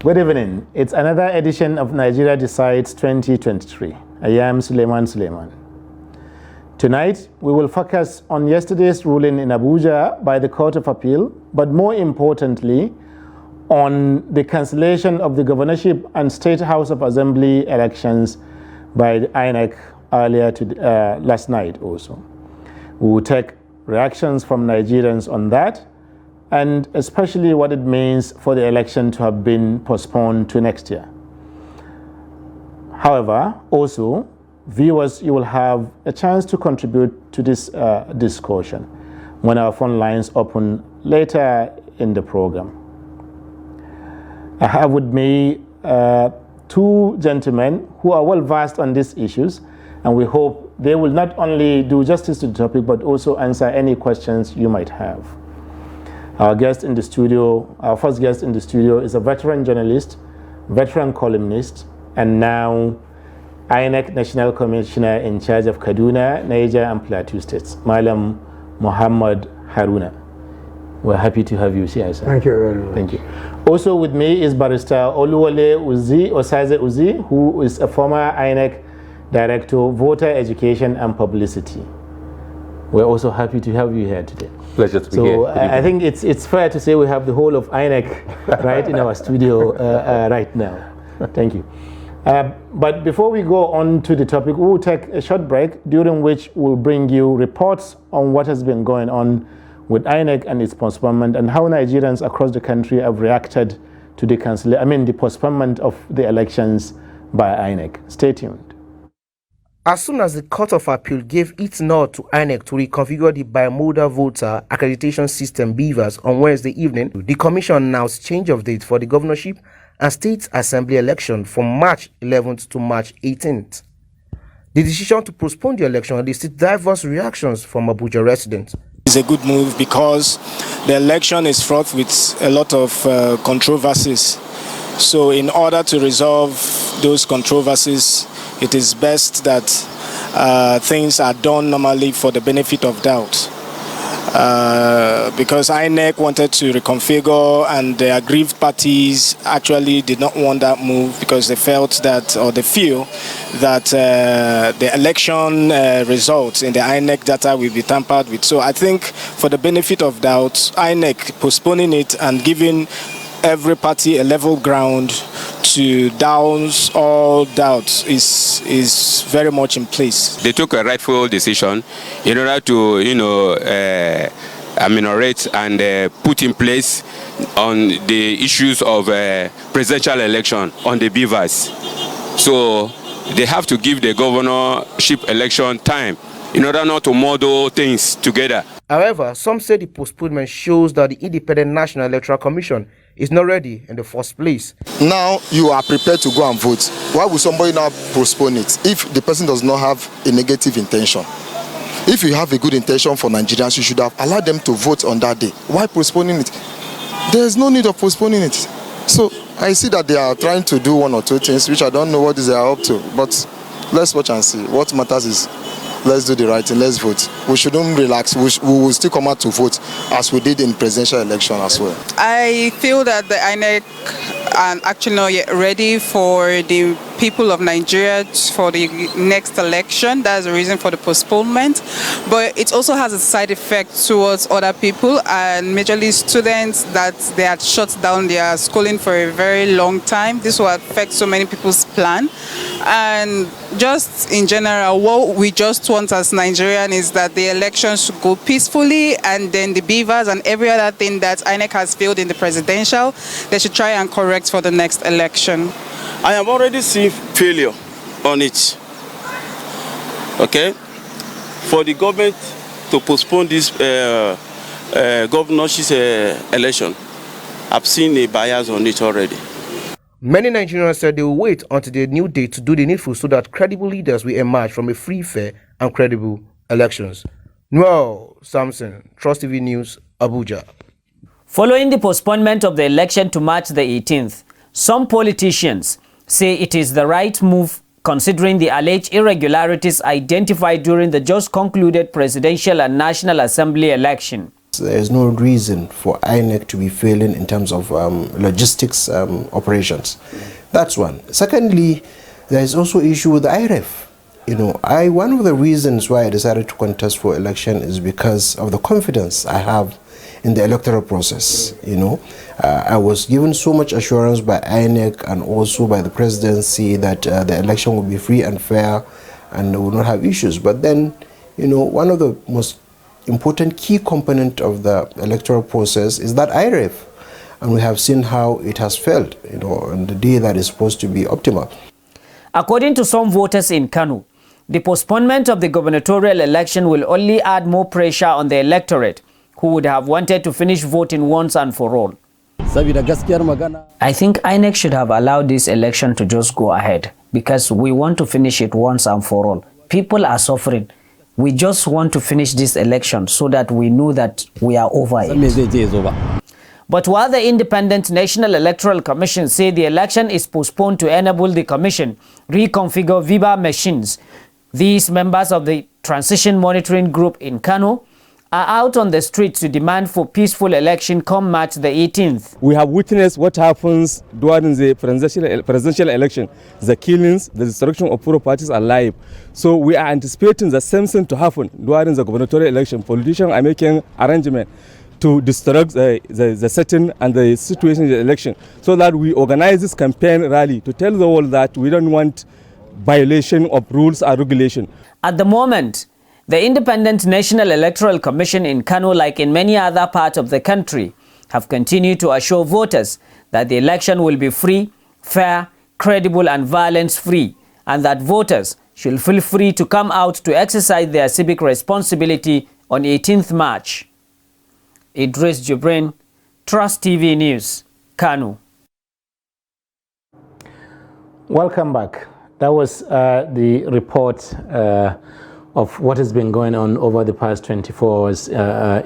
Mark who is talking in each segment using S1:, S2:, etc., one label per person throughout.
S1: Good evening. It's another edition of Nigeria Decides 2023. I am Suleiman. Tonight, we will focus on yesterday's ruling in Abuja by the Court of Appeal, but more importantly, on the cancellation of the governorship and State House of Assembly elections by the INEC earlier last night also. We will take reactions from Nigerians on that, and especially what it means for the election to have been postponed to next year. However, also, viewers, you will have a chance to contribute to this discussion when our phone lines open later in the program. I have with me two gentlemen who are well versed on these issues, and we hope they will not only do justice to the topic but also answer any questions you might have. Our guest in the studio, our first guest in the studio, is a veteran journalist, veteran columnist, and now INEC National Commissioner in charge of Kaduna, Niger, and Plateau states, Malam Muhammad Haruna. We're happy to have you here, sir.
S2: Thank you very much.
S1: Thank you. Also with me is Barrister Oluwole Osaze Uzi, who is a former INEC Director, Voter Education and Publicity. We're also happy to have you here today.
S3: Pleasure to be here.
S1: So I think it's fair to say we have the whole of INEC right in our studio right now. Thank you. But before we go on to the topic, we'll take a short break during which we'll bring you reports on what has been going on with INEC and its postponement and how Nigerians across the country have reacted to the the postponement of the elections by INEC. Stay tuned.
S4: As soon as the Court of Appeal gave its nod to INEC to reconfigure the bimodal voter accreditation system Bvas on Wednesday evening, the Commission announced change of date for the governorship and state assembly election from March 11th to March 18th. The decision to postpone the election elicited diverse reactions from Abuja residents.
S5: It's a good move because the election is fraught with a lot of controversies. So in order to resolve those controversies, it is best that things are done normally for the benefit of doubt. Because INEC wanted to reconfigure and the aggrieved parties actually did not want that move because they felt that, or they feel that the election results in the INEC data will be tampered with. So I think for the benefit of doubt, INEC postponing it and giving every party a level ground to douse all doubts is very much in place.
S3: They took a rightful decision in order to, ameliorate and put in place on the issues of presidential election on the Bvas. So they have to give the governorship election time in order not to muddle things together.
S4: However, some say the postponement shows that the Independent National Electoral Commission is not ready in the first place.
S6: Now you are prepared to go and vote. Why would somebody now postpone it if the person does not have a negative intention? If you have a good intention for Nigerians, you should have allowed them to vote on that day. Why postponing it? There is no need of postponing it. So I see that they are trying to do one or two things, which I don't know what they are up to. But let's watch and see. What matters is let's do the right thing, let's vote. We shouldn't relax. We will still come out to vote as we did in presidential election as well.
S7: I feel that the INEC are actually not yet ready for the people of Nigeria for the next election. That's the reason for the postponement. But it also has a side effect towards other people, and majorly students that they had shut down their schooling for a very long time. This will affect so many people's plan. And just in general, what we just want as Nigerians is that the elections should go peacefully, and then the Bvas and every other thing that INEC has failed in the presidential, they should try and correct for the next election.
S8: I have already seen failure on it. Okay? For the government to postpone this governorship election, I've seen a bias on it already.
S4: Many Nigerians said they will wait until the new date to do the needful so that credible leaders will emerge from a free, fair, and credible elections. Noel Samson, Trust TV News, Abuja.
S9: Following the postponement of the election to March the 18th, some politicians say it is the right move considering the alleged irregularities identified during the just concluded presidential and National Assembly election.
S2: There is no reason for INEC to be failing in terms of logistics operations. That's one. Secondly, there is also issue with the IREF. One of the reasons why I decided to contest for election is because of the confidence I have in the electoral process. I was given so much assurance by INEC and also by the presidency that the election would be free and fair and would not have issues. But then, one of the most important key component of the electoral process is that IREF. And we have seen how it has failed, on the day that is supposed to be optimal.
S9: According to some voters in Kano, the postponement of the gubernatorial election will only add more pressure on the electorate, who would have wanted to finish voting once and for all. I think INEC should have allowed this election to just go ahead, because we want to finish it once and for all. People are suffering. We just want to finish this election so that we know that we are over it. But while the Independent National Electoral Commission say the election is postponed to enable the commission reconfigure Bvas machines, these members of the Transition Monitoring Group in Kano are out on the streets to demand for peaceful election come March the 18th.
S10: We have witnessed what happens during the presidential election. The killings, the destruction of properties are live. So we are anticipating the same thing to happen during the gubernatorial election. Politicians are making arrangements to disrupt the setting and the situation in the election, so that we organize this campaign rally to tell the world that we don't want violation of rules and regulation.
S9: At the moment, the Independent National Electoral Commission in Kano, like in many other parts of the country, have continued to assure voters that the election will be free, fair, credible and violence-free, and that voters should feel free to come out to exercise their civic responsibility on 18th March. Idris Jibrin, Trust TV News, Kano.
S1: Welcome back. That was the report of what has been going on over the past 24 hours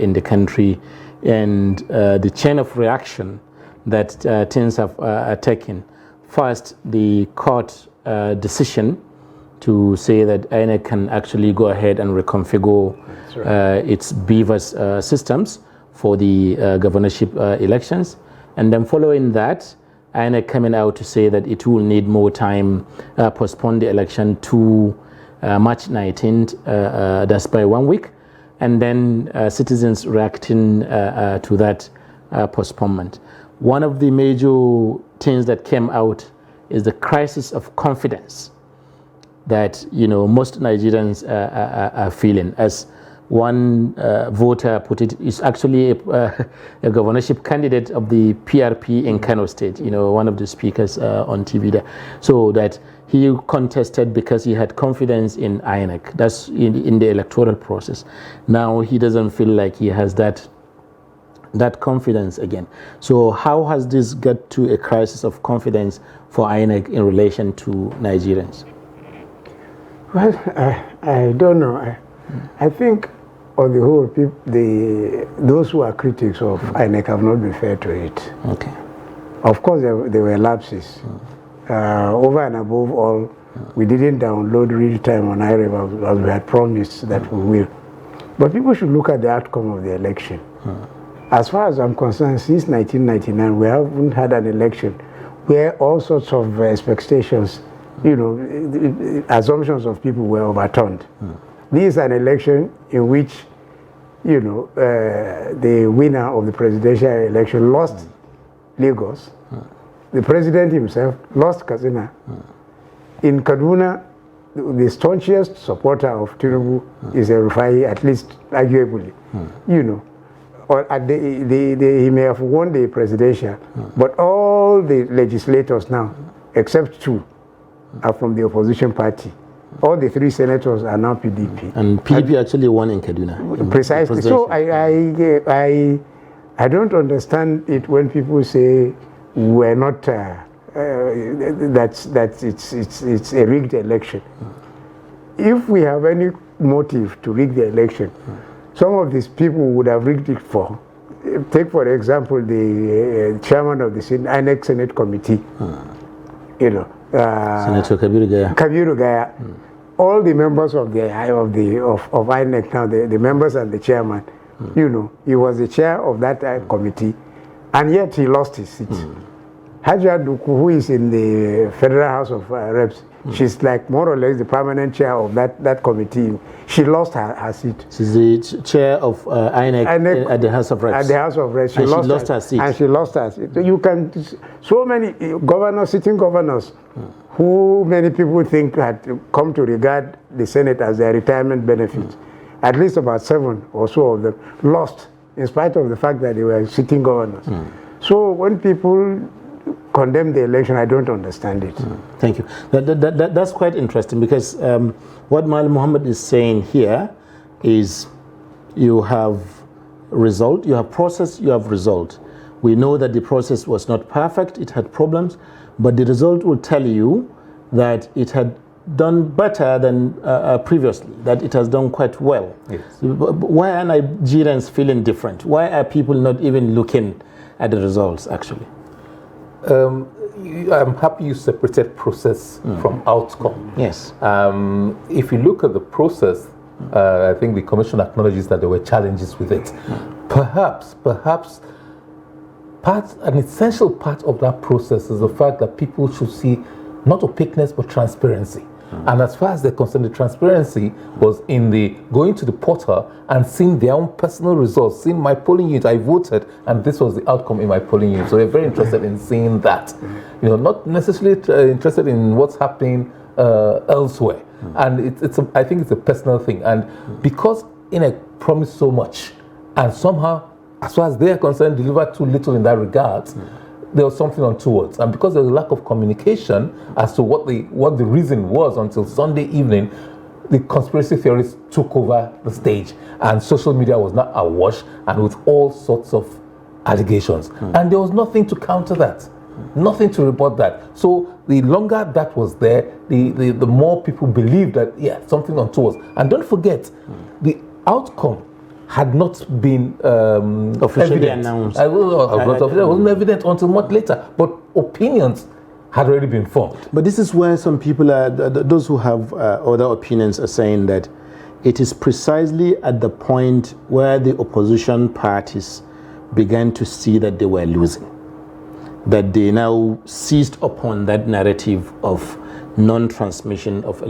S1: in the country, and the chain of reaction that things have taken. First, the court decision to say that INEC can actually go ahead and reconfigure its Bvas systems for the governorship elections. And then following that, INEC coming out to say that it will need more time, postpone the election to March 19th, that's by 1 week. And then citizens reacting to that postponement. One of the major things that came out is the crisis of confidence that most Nigerians are feeling. As one voter put it, is actually a governorship candidate of the PRP in Kano State, one of the speakers on TV there. So that he contested because he had confidence in INEC. That's in the electoral process. Now he doesn't feel like he has that confidence again. So how has this got to a crisis of confidence for INEC in relation to Nigerians?
S11: Well, I don't know. I think on the whole, those who are critics of INEC have not been fair to it.
S1: Okay.
S11: Of course, there were lapses. Over and above all, we didn't download real time on IREF as we had promised that we will. But people should look at the outcome of the election. As far as I'm concerned, since 1999, we haven't had an election where all sorts of expectations, assumptions of people were overturned. This is an election in which, the winner of the presidential election lost Lagos. The president himself lost Katsina. In Kaduna, the staunchest supporter of Tinubu is a Rufai, at least arguably. Or he may have won the presidential, but all the legislators now, except two, are from the opposition party. All the three senators are now PDP.
S1: And PDP actually won in Kaduna.
S11: Precisely. So I don't understand it when people say we're not that it's a rigged election. If we have any motive to rig the election, some of these people would have rigged it for. Take for example the chairman of the INEC Senate Committee.
S1: Senator
S11: Kabiru Gaya. All the members of INEC now, the members and the chairman, You know, he was the chair of that committee, and yet he lost his seat. Hajar Duku, who is in the Federal House of Reps, she's like more or less the permanent chair of that committee. She lost her seat.
S1: She's the chair of INEC at the House of Reps.
S11: At the House of Reps.
S1: She lost her seat.
S11: And she lost her seat. You can, so many governors, sitting governors, who many people think had come to regard the Senate as their retirement benefit, at least about 7 or so of them, lost, in spite of the fact that they were sitting governors. So when people condemn the election, I don't understand it.
S1: Thank you. That's quite interesting, because what Malam Muhammad is saying here is you have result, you have process, you have result. We know that the process was not perfect, it had problems, but the result will tell you that it had done better than previously, that it has done quite well.
S12: Yes.
S1: Why are Nigerians feeling different? Why are people not even looking at the results, actually?
S12: I'm happy you separated process from outcome.
S1: Yes.
S12: If you look at the process, I think the Commission acknowledges that there were challenges with it. Perhaps an essential part of that process is the fact that people should see not opaqueness but transparency. And as far as they're concerned, the transparency was in the going to the portal and seeing their own personal results, seeing my polling unit, I voted, and this was the outcome in my polling unit. So they're very interested in seeing that. You know, not necessarily interested in what's happening elsewhere. And I think it's a personal thing. And because INEC promised so much, and somehow, as far as they are concerned, delivered too little in that regard, there was something untoward. And because there was a lack of communication as to what the reason was until Sunday evening, the conspiracy theorists took over the stage, and social media was now awash and with all sorts of allegations. And there was nothing to counter that, nothing to rebut that. So the longer that was there, the more people believed that, yeah, something untoward. And don't forget, the outcome had not been
S1: officially
S12: evident.
S1: announced.
S12: It wasn't evident until much later, but opinions had already been formed.
S1: But this is where some people are, those who have other opinions are saying that it is precisely at the point where the opposition parties began to see that they were losing, that they now seized upon that narrative of non-transmission of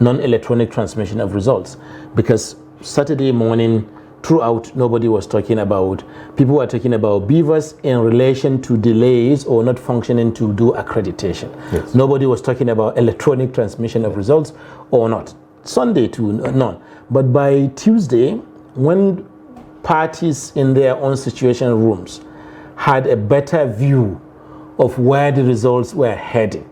S1: non-electronic transmission of results. Because Saturday morning, throughout, nobody was talking about, people were talking about Bvas in relation to delays or not functioning to do accreditation.
S12: Yes.
S1: Nobody was talking about electronic transmission of results or not. Sunday too, none. But by Tuesday, when parties in their own situation rooms had a better view of where the results were heading,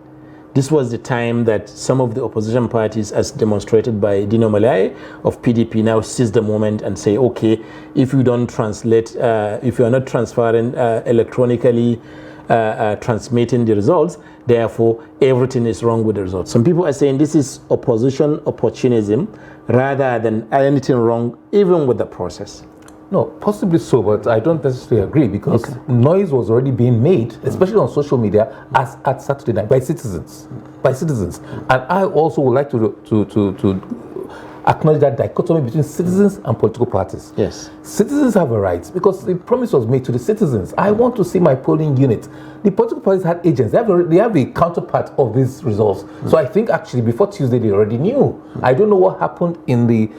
S1: this was the time that some of the opposition parties, as demonstrated by Dino Malai of PDP, now seize the moment and say, okay, if you don't translate, if you are not transferring electronically transmitting the results, therefore everything is wrong with the results. Some people are saying this is opposition opportunism rather than anything wrong even with the process.
S12: No, possibly so, but I don't necessarily agree, because noise was already being made, especially on social media, as at Saturday night by citizens. And I also would like to acknowledge that dichotomy between citizens and political parties.
S1: Yes.
S12: Citizens have a right, because the promise was made to the citizens. I want to see my polling unit. The political parties had agents. They have a counterpart of these results. So I think actually before Tuesday they already knew. I don't know what happened in the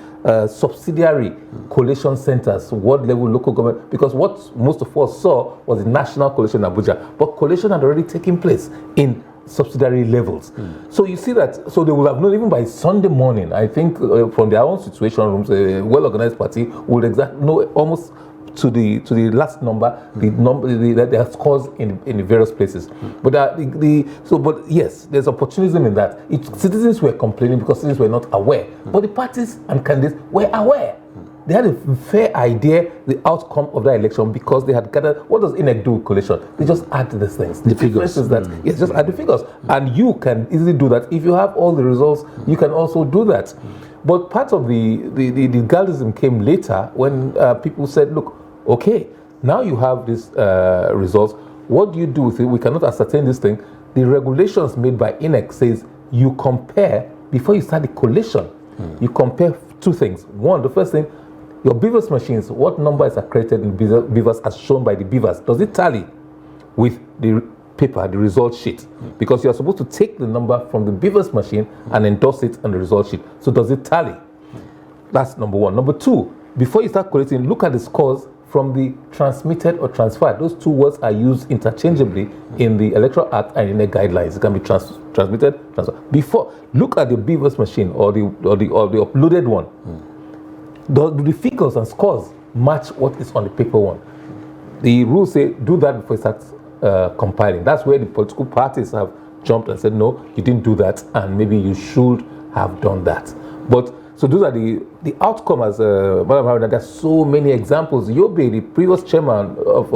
S12: subsidiary collation centers, ward level, local government, because what most of us saw was the national collation in Abuja, but collation had already taken place in subsidiary levels. So you see that, so they will have known even by Sunday morning, I think, from their own situation rooms, a well-organized party would know almost to the last number, their scores in the various places. But but yes, there's opportunism in that. Citizens were complaining because citizens were not aware, but the parties and candidates were aware. They had a fair idea the outcome of that election, because they had gathered. What does INEC do with collation? They just add these things. The
S1: figures.
S12: Is that yes, just add the figures, and you can easily do that. If you have all the results, you can also do that. But part of the Galdism came later when people said, look, okay, now you have these results. What do you do with it? We cannot ascertain this thing. The regulations made by INEC says you compare before you start the collation. You compare two things. One, the first thing, your Bvas machines, what numbers are created in Bvas as shown by the Bvas? Does it tally with the paper, the result sheet? Because you are supposed to take the number from the Bvas machine and endorse it on the result sheet. So does it tally? That's number one. Number two, before you start collating, look at the scores from the transmitted or transferred. Those two words are used interchangeably in the Electoral Act and in the guidelines. It can be transmitted, transferred. Before, look at the Bvas machine or the uploaded one. Do the figures and scores match what is on the paper one? The rules say do that before you start compiling. That's where the political parties have jumped and said, no, you didn't do that, and maybe you should have done that. But so those are the outcome. As there's so many examples. Yobe, the previous chairman of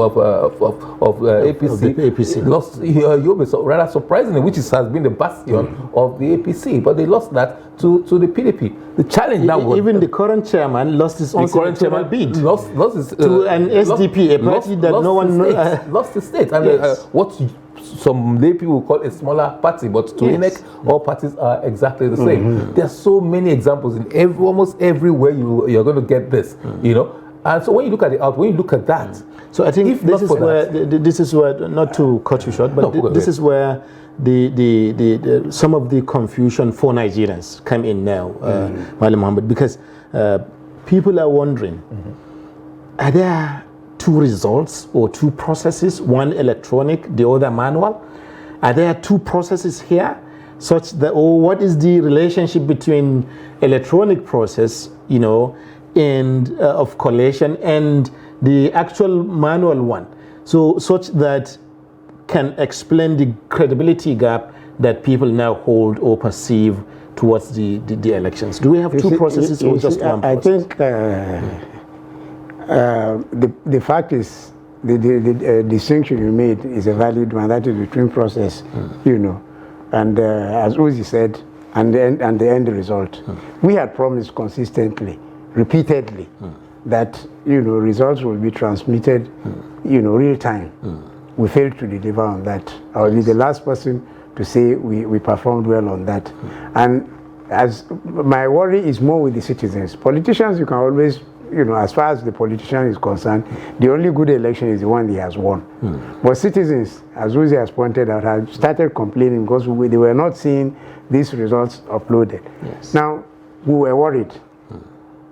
S12: APC, lost Yobe, so rather surprisingly, which has been the bastion of the APC, but they lost that to the PDP. The challenge now was
S1: even the current chairman lost his own electoral bid
S12: lost his,
S1: to an SDP, a party that no one knows.
S12: Lost the state, and what some lay people call a smaller party, but to INEC, all parties are exactly the same. There are so many examples in almost everywhere you're going to get this, you know. And so when you look at when you look at that,
S1: so I think this is where not to cut you short, but this is where the some of the confusion for Nigerians come in now, Malam Mohammed, because people are wondering, are there two results or two processes, one electronic, the other manual? Are there two processes here such that, or what is the relationship between electronic process, you know, and of collation and the actual manual one? So such that can explain the credibility gap that people now hold or perceive towards the elections. Do we have two processes or just one process?
S11: I think the fact is, the distinction you made is a valid one. That is between process, you know, and as Uzi said, and the end result. We had promised consistently, repeatedly, that, you know, results will be transmitted, you know, real time. We failed to deliver on that. I will be the last person to say we performed well on that. And as my worry is more with the citizens. Politicians, you can always, you know, as far as the politician is concerned, the only good election is the one he has won. But citizens, as Uzi has pointed out, have started complaining because they were not seeing these results uploaded. Now, we were worried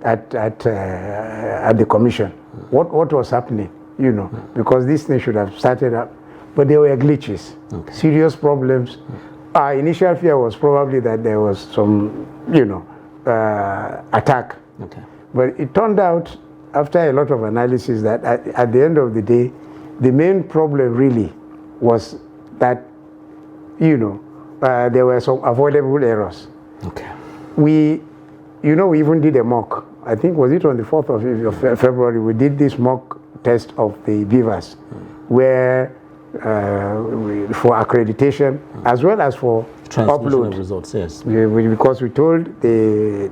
S11: at the commission. What was happening, you know, because this thing should have started up. But there were glitches, serious problems. Our initial fear was probably that there was some, you know, attack. But it turned out, after a lot of analysis, that at the end of the day, the main problem really was that, you know, there were some avoidable errors. We, you know, we even did a mock. I think, was it on the 4th of February, we did this mock test of the Bvas, where for accreditation, as well as for upload
S1: results,
S11: because we told the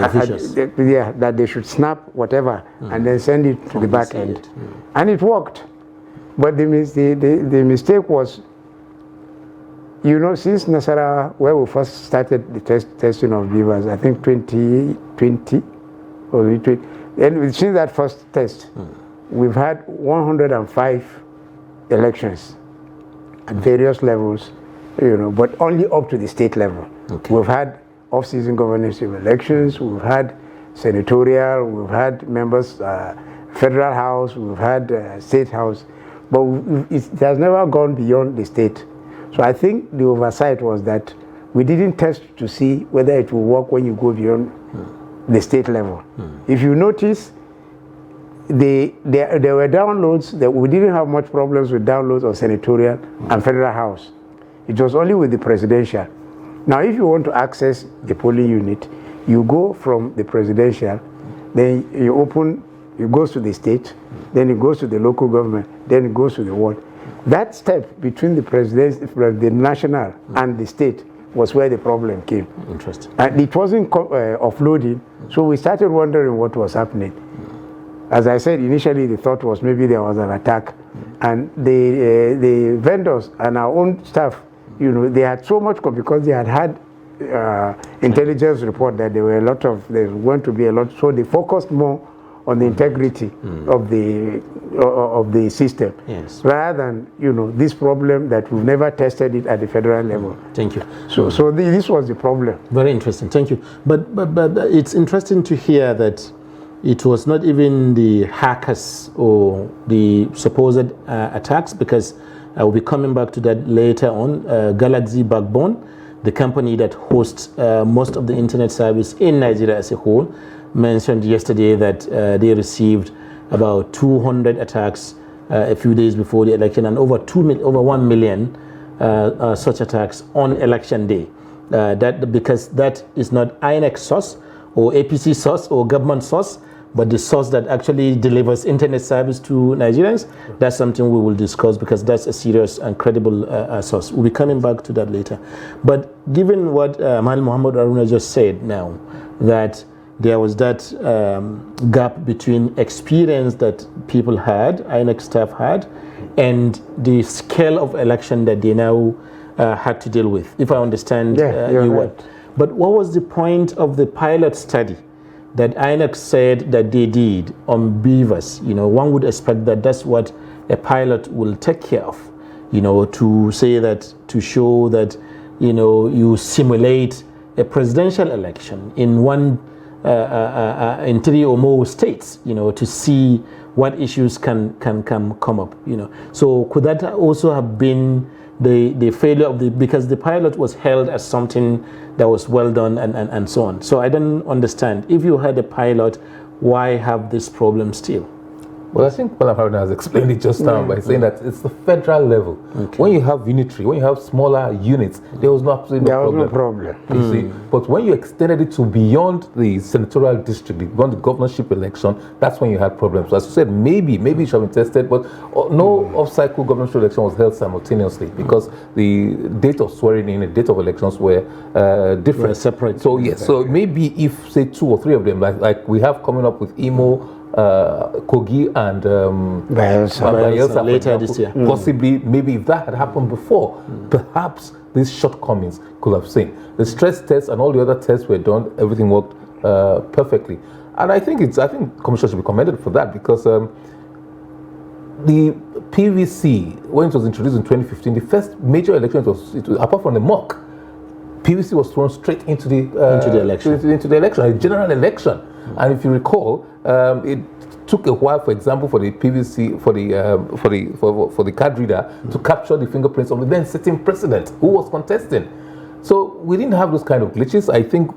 S11: officials, that they should snap whatever and then send it to the back end, and it worked. But the mistake was, you know, since Nasara, where we first started the testing of Bvas, I think 2020 or 2020, and since that first test, we've had 105 elections at various levels, you know, but only up to the state level. We've had off-season governorship elections, we've had senatorial, we've had members, federal house, we've had state house, but it has never gone beyond the state. So I think the oversight was that we didn't test to see whether it will work when you go beyond the state level. If you notice, there were downloads that we didn't have much problems with downloads of senatorial and federal house. It was only with the presidential. Now, if you want to access the polling unit, you go from the presidential, then you open, it goes to the state, then it goes to the local government, then it goes to the ward. That step between the national and the state was where the problem came.
S1: Interesting.
S11: And it wasn't offloading, so we started wondering what was happening. As I said, initially the thought was maybe there was an attack, and the vendors and our own staff, you know, they had so much because they had intelligence report that there's going to be a lot, so they focused more on the integrity of the system, rather than this problem that we've never tested it at the federal level.
S1: Thank you.
S11: So this was the problem.
S1: Very interesting. Thank you. But it's interesting to hear that it was not even the hackers or the supposed attacks, because I will be coming back to that later on. Galaxy Backbone, the company that hosts most of the internet service in Nigeria as a whole, mentioned yesterday that they received about 200 attacks a few days before the election, and over 1 million such attacks on election day. Because that is not INEC source or APC source or government source, but the source that actually delivers internet service to Nigerians. That's something we will discuss, because that's a serious and credible source. We'll be coming back to that later. But given what Muhammad Aruna just said now, that there was that gap between experience that people had, INEC staff had, and the scale of election that they now had to deal with, if I understand you well. But what was the point of the pilot study that INEC said that they did on Bvas? One would expect that that's what a pilot will take care of, to say that, to show that, you simulate a presidential election in in 3 or more states, to see what issues can come up, So could that also have been the failure of because the pilot was held as something that was well done and so on. So I don't understand. If you had a pilot, why have this problem still?
S12: Well, I think Malam Haruna has explained it just now by saying that it's the federal level. Okay. When you have unitary, when you have smaller units, there was absolutely no problem. You see? But when you extended it to beyond the senatorial district, beyond the governorship election, that's when you had problems. So as you said, maybe it should have been tested, but no off-cycle governorship election was held simultaneously, because the date of swearing in, the date of elections were different. Were separate. So yes, so maybe if, say, 2 or 3 of them, like we have coming up with Imo, Kogi and Bayelsa later this year. Possibly, maybe if that had happened before, perhaps these shortcomings could have seen. The stress tests and all the other tests were done, everything worked perfectly. And I think Commission should be commended for that, because the PVC, when it was introduced in 2015, the first major election was apart from the mock, PVC was thrown straight into the election, a general election. And if you recall, it took a while, for example, for the PVC, for the card reader to capture the fingerprints of the then sitting president who was contesting. So we didn't have those kind of glitches. I think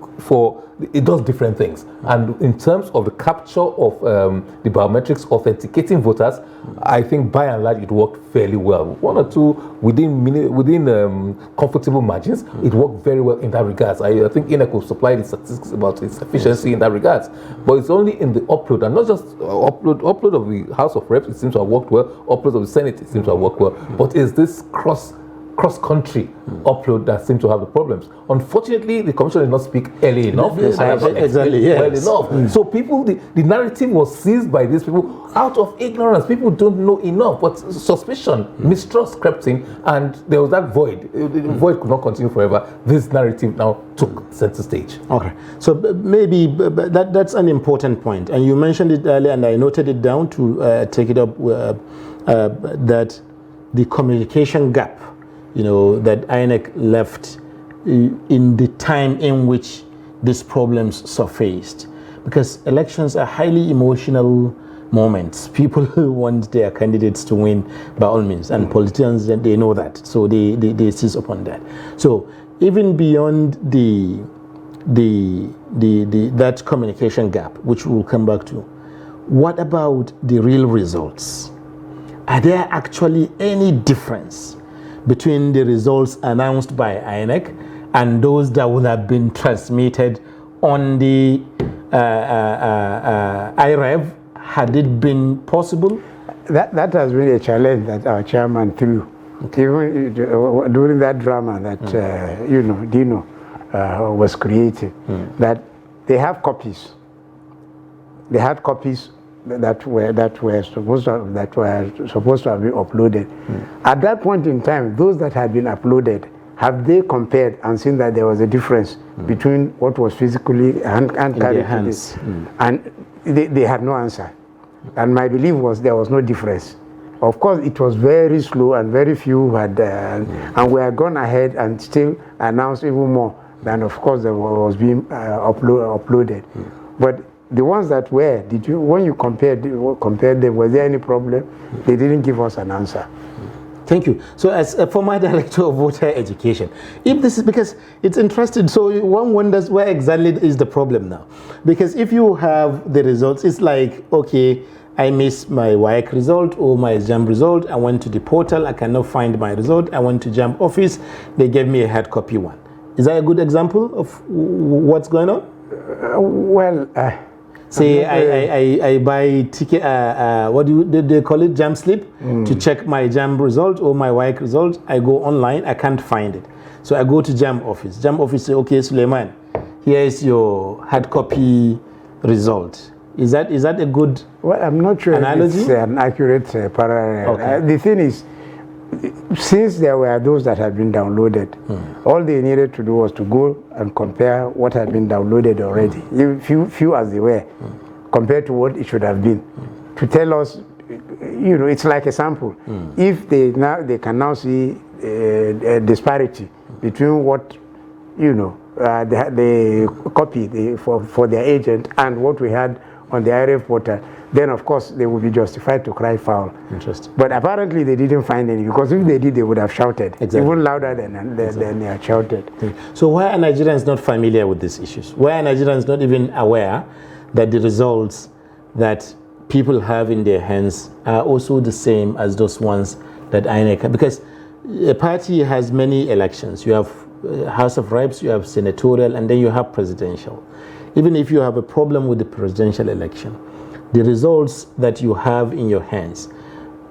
S12: it does different things. And in terms of the capture of the biometrics authenticating voters, I think by and large it worked fairly well. 1 or 2 within comfortable margins, it worked very well in that regards. I think INEC will supply the statistics about its efficiency in that regards. But it's only in the upload, and not just upload of the House of Reps, it seems to have worked well. Upload of the Senate, it seems to have worked well. But is this cross-country upload that seem to have the problems? Unfortunately, the Commission did not speak early enough. Exactly, yes. Well enough. So people, the narrative was seized by these people out of ignorance. People don't know enough, but suspicion, mistrust crept in, and there was that void. The void could not continue forever. This narrative now took center stage.
S1: Okay, so maybe that's an important point, and you mentioned it earlier, and I noted it down to take it up, that the communication gap, that INEC left in the time in which these problems surfaced. Because elections are highly emotional moments. People want their candidates to win by all means, and politicians, they know that. So they seize upon that. So even beyond that communication gap, which we'll come back to, what about the real results? Are there actually any difference between the results announced by INEC and those that would have been transmitted on the IREV, had it been possible?
S11: That has been a challenge that our chairman threw. Okay. Even during that drama that Dino was creating, that they have copies. They had copies that were supposed to have been uploaded. At that point in time, those that had been uploaded have they compared and seen that there was a difference between what was physically hand carried to this? And they had no answer. And my belief was there was no difference. Of course, it was very slow and very few had, and we had gone ahead and still announced even more than, of course, that was being uploaded. But the ones that were, when you compared them, was there any problem? They didn't give us an answer.
S1: Thank you. So as a former director of voter education, if this is, because it's interesting, so one wonders where exactly is the problem now. Because if you have the results, it's like, okay, I missed my WAEC result or my JAMB result. I went to the portal, I cannot find my result. I went to JAMB office, they gave me a hard copy one. Is that a good example of what's going on? Say I buy ticket, what do they call it, JAMB slip, to check my JAMB result or my WAEC result. I go online, I can't find it. So I go to JAMB office. JAMB office say, okay, Suleiman, here is your hard copy result. Is that a good
S11: Well, I'm not sure
S1: analogy?
S11: if it's an accurate parallel.
S1: Okay.
S11: The thing is, since there were those that had been downloaded, all they needed to do was to go and compare what had been downloaded already, few as they were, compared to what it should have been, to tell us, you know, it's like a sample. If they can now see a disparity between what, you know, they copy for their agent and what we had on the IRF portal, then of course they would be justified to cry foul.
S1: Interesting.
S11: But apparently they didn't find any, because if they did, they would have shouted.
S1: Exactly.
S11: Even louder than they had shouted.
S1: So why are Nigerians not familiar with these issues? Why are Nigerians not even aware that the results that people have in their hands are also the same as those ones that INEC? Because a party has many elections. You have House of Reps, you have senatorial, and then you have presidential. Even if you have a problem with the presidential election, the results that you have in your hands,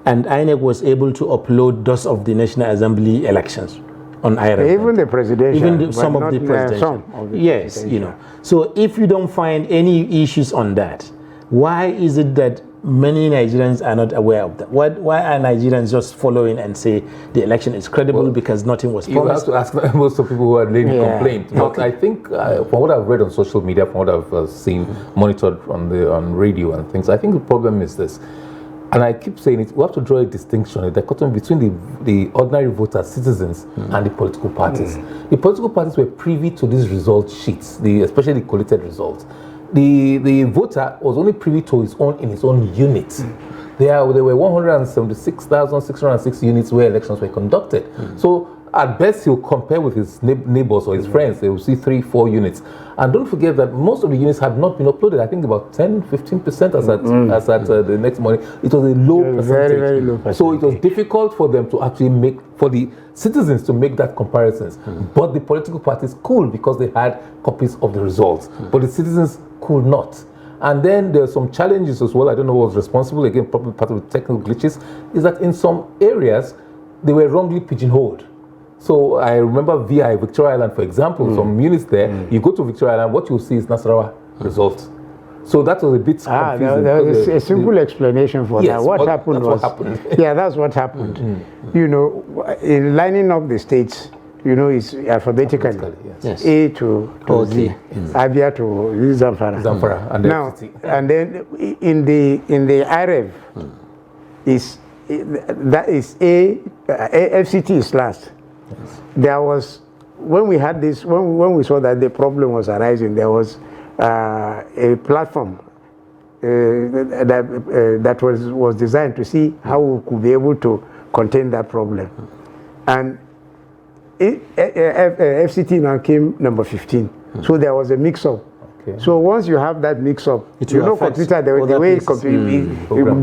S1: and INEC was able to upload those of the National Assembly elections on IRF.
S11: Even the presidential.
S1: Even some of the presidential. Yes, you know. So if you don't find any issues on that, why is it that many Nigerians are not aware of that? Why are Nigerians just following and say the election is credible because nothing was promised?
S12: You have to ask most of people who are laying complaint. But I think from what I've read on social media, from what I've seen, monitored on radio and things, I think the problem is this. And I keep saying it, we have to draw a distinction, a dichotomy between the ordinary voters, citizens, and the political parties. The political parties were privy to these result sheets, especially the collated results. The voter was only privy to his own unit. There were 176,606 units where elections were conducted. So at best he'll compare with his neighbors or his friends. They will see 3-4 units. And don't forget that most of the units had not been uploaded. I think about 10-15% as at the next morning. It was a low percentage.
S11: Very, very low percentage.
S12: So it was difficult for them to actually for the citizens to make that comparisons. But the political parties could, because they had copies of the results. But the citizens could not. And then there are some challenges as well. I don't know what was responsible. Again, probably part of the technical glitches is that in some areas they were wrongly pigeonholed. So I remember VI, Victoria Island, for example, some units there. You go to Victoria Island, what you'll see is Nasarawa results. So that was a bit confusing.
S11: There's a simple explanation for that. What happened was, yeah, that's what happened. You know, in lining up the states, you know, it's alphabetically. Yes. A to Z, Abia to Zamfara.
S12: And
S11: now, and then in the IREV that is FCT is last. Yes. There was, when we had this, when we saw that the problem was arising, there was a platform that was designed to see how we could be able to contain that problem. And FCT now came number 15. So there was a mix-up. Okay. So once you have that mix-up, you know, computer, the way it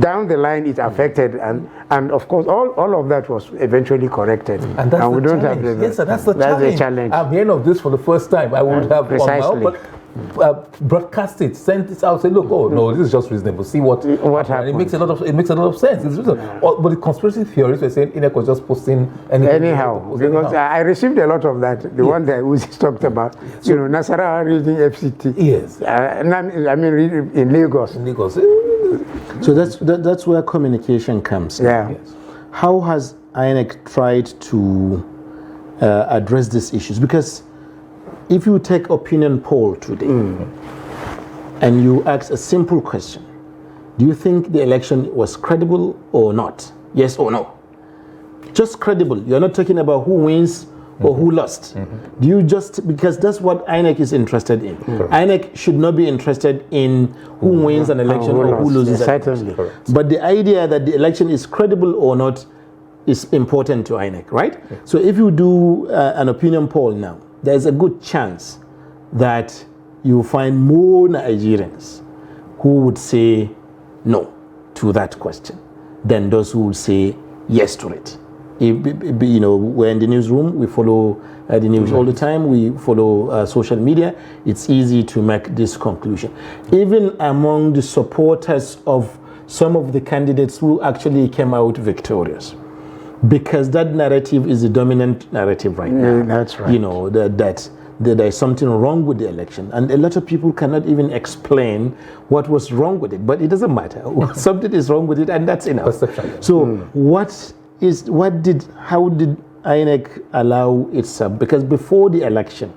S11: down the line it affected, and of course all of that was eventually corrected.
S12: And that's
S11: we don't have
S12: yes, sir, that's the challenge. I'm hearing of this for the first time. I would have
S11: precisely.
S12: Broadcast it, send it out, say, look, oh no, this is just reasonable. See what happened. It makes a lot of sense. It's but the conspiracy theories were saying INEC was just posting
S11: anyhow. Because I received a lot of that. The one that we talked about, so, you know, Nasarawa reading FCT.
S12: Yes.
S11: I mean, reading in Lagos.
S12: In Lagos.
S1: So that's where communication comes.
S11: Yeah. Yes.
S1: How has INEC tried to address these issues? Because if you take opinion poll today and you ask a simple question, do you think the election was credible or not? Yes or no? Just credible. You're not talking about who wins or who lost. Do you just, because that's what INEC is interested in. INEC should not be interested in who wins an election or who loses an election. But the idea that the election is credible or not is important to INEC, right? So if you do an opinion poll now, there's a good chance that you find more Nigerians who would say no to that question than those who would say yes to it. You know, we're in the newsroom, we follow the news all the time, we follow social media. It's easy to make this conclusion. Even among the supporters of some of the candidates who actually came out victorious, because that narrative is the dominant narrative right now.
S11: That's right.
S1: You know, that there is something wrong with the election, and a lot of people cannot even explain what was wrong with it, but it doesn't matter. Something is wrong with it, and that's enough. So how did INEC allow itself? Because before the election,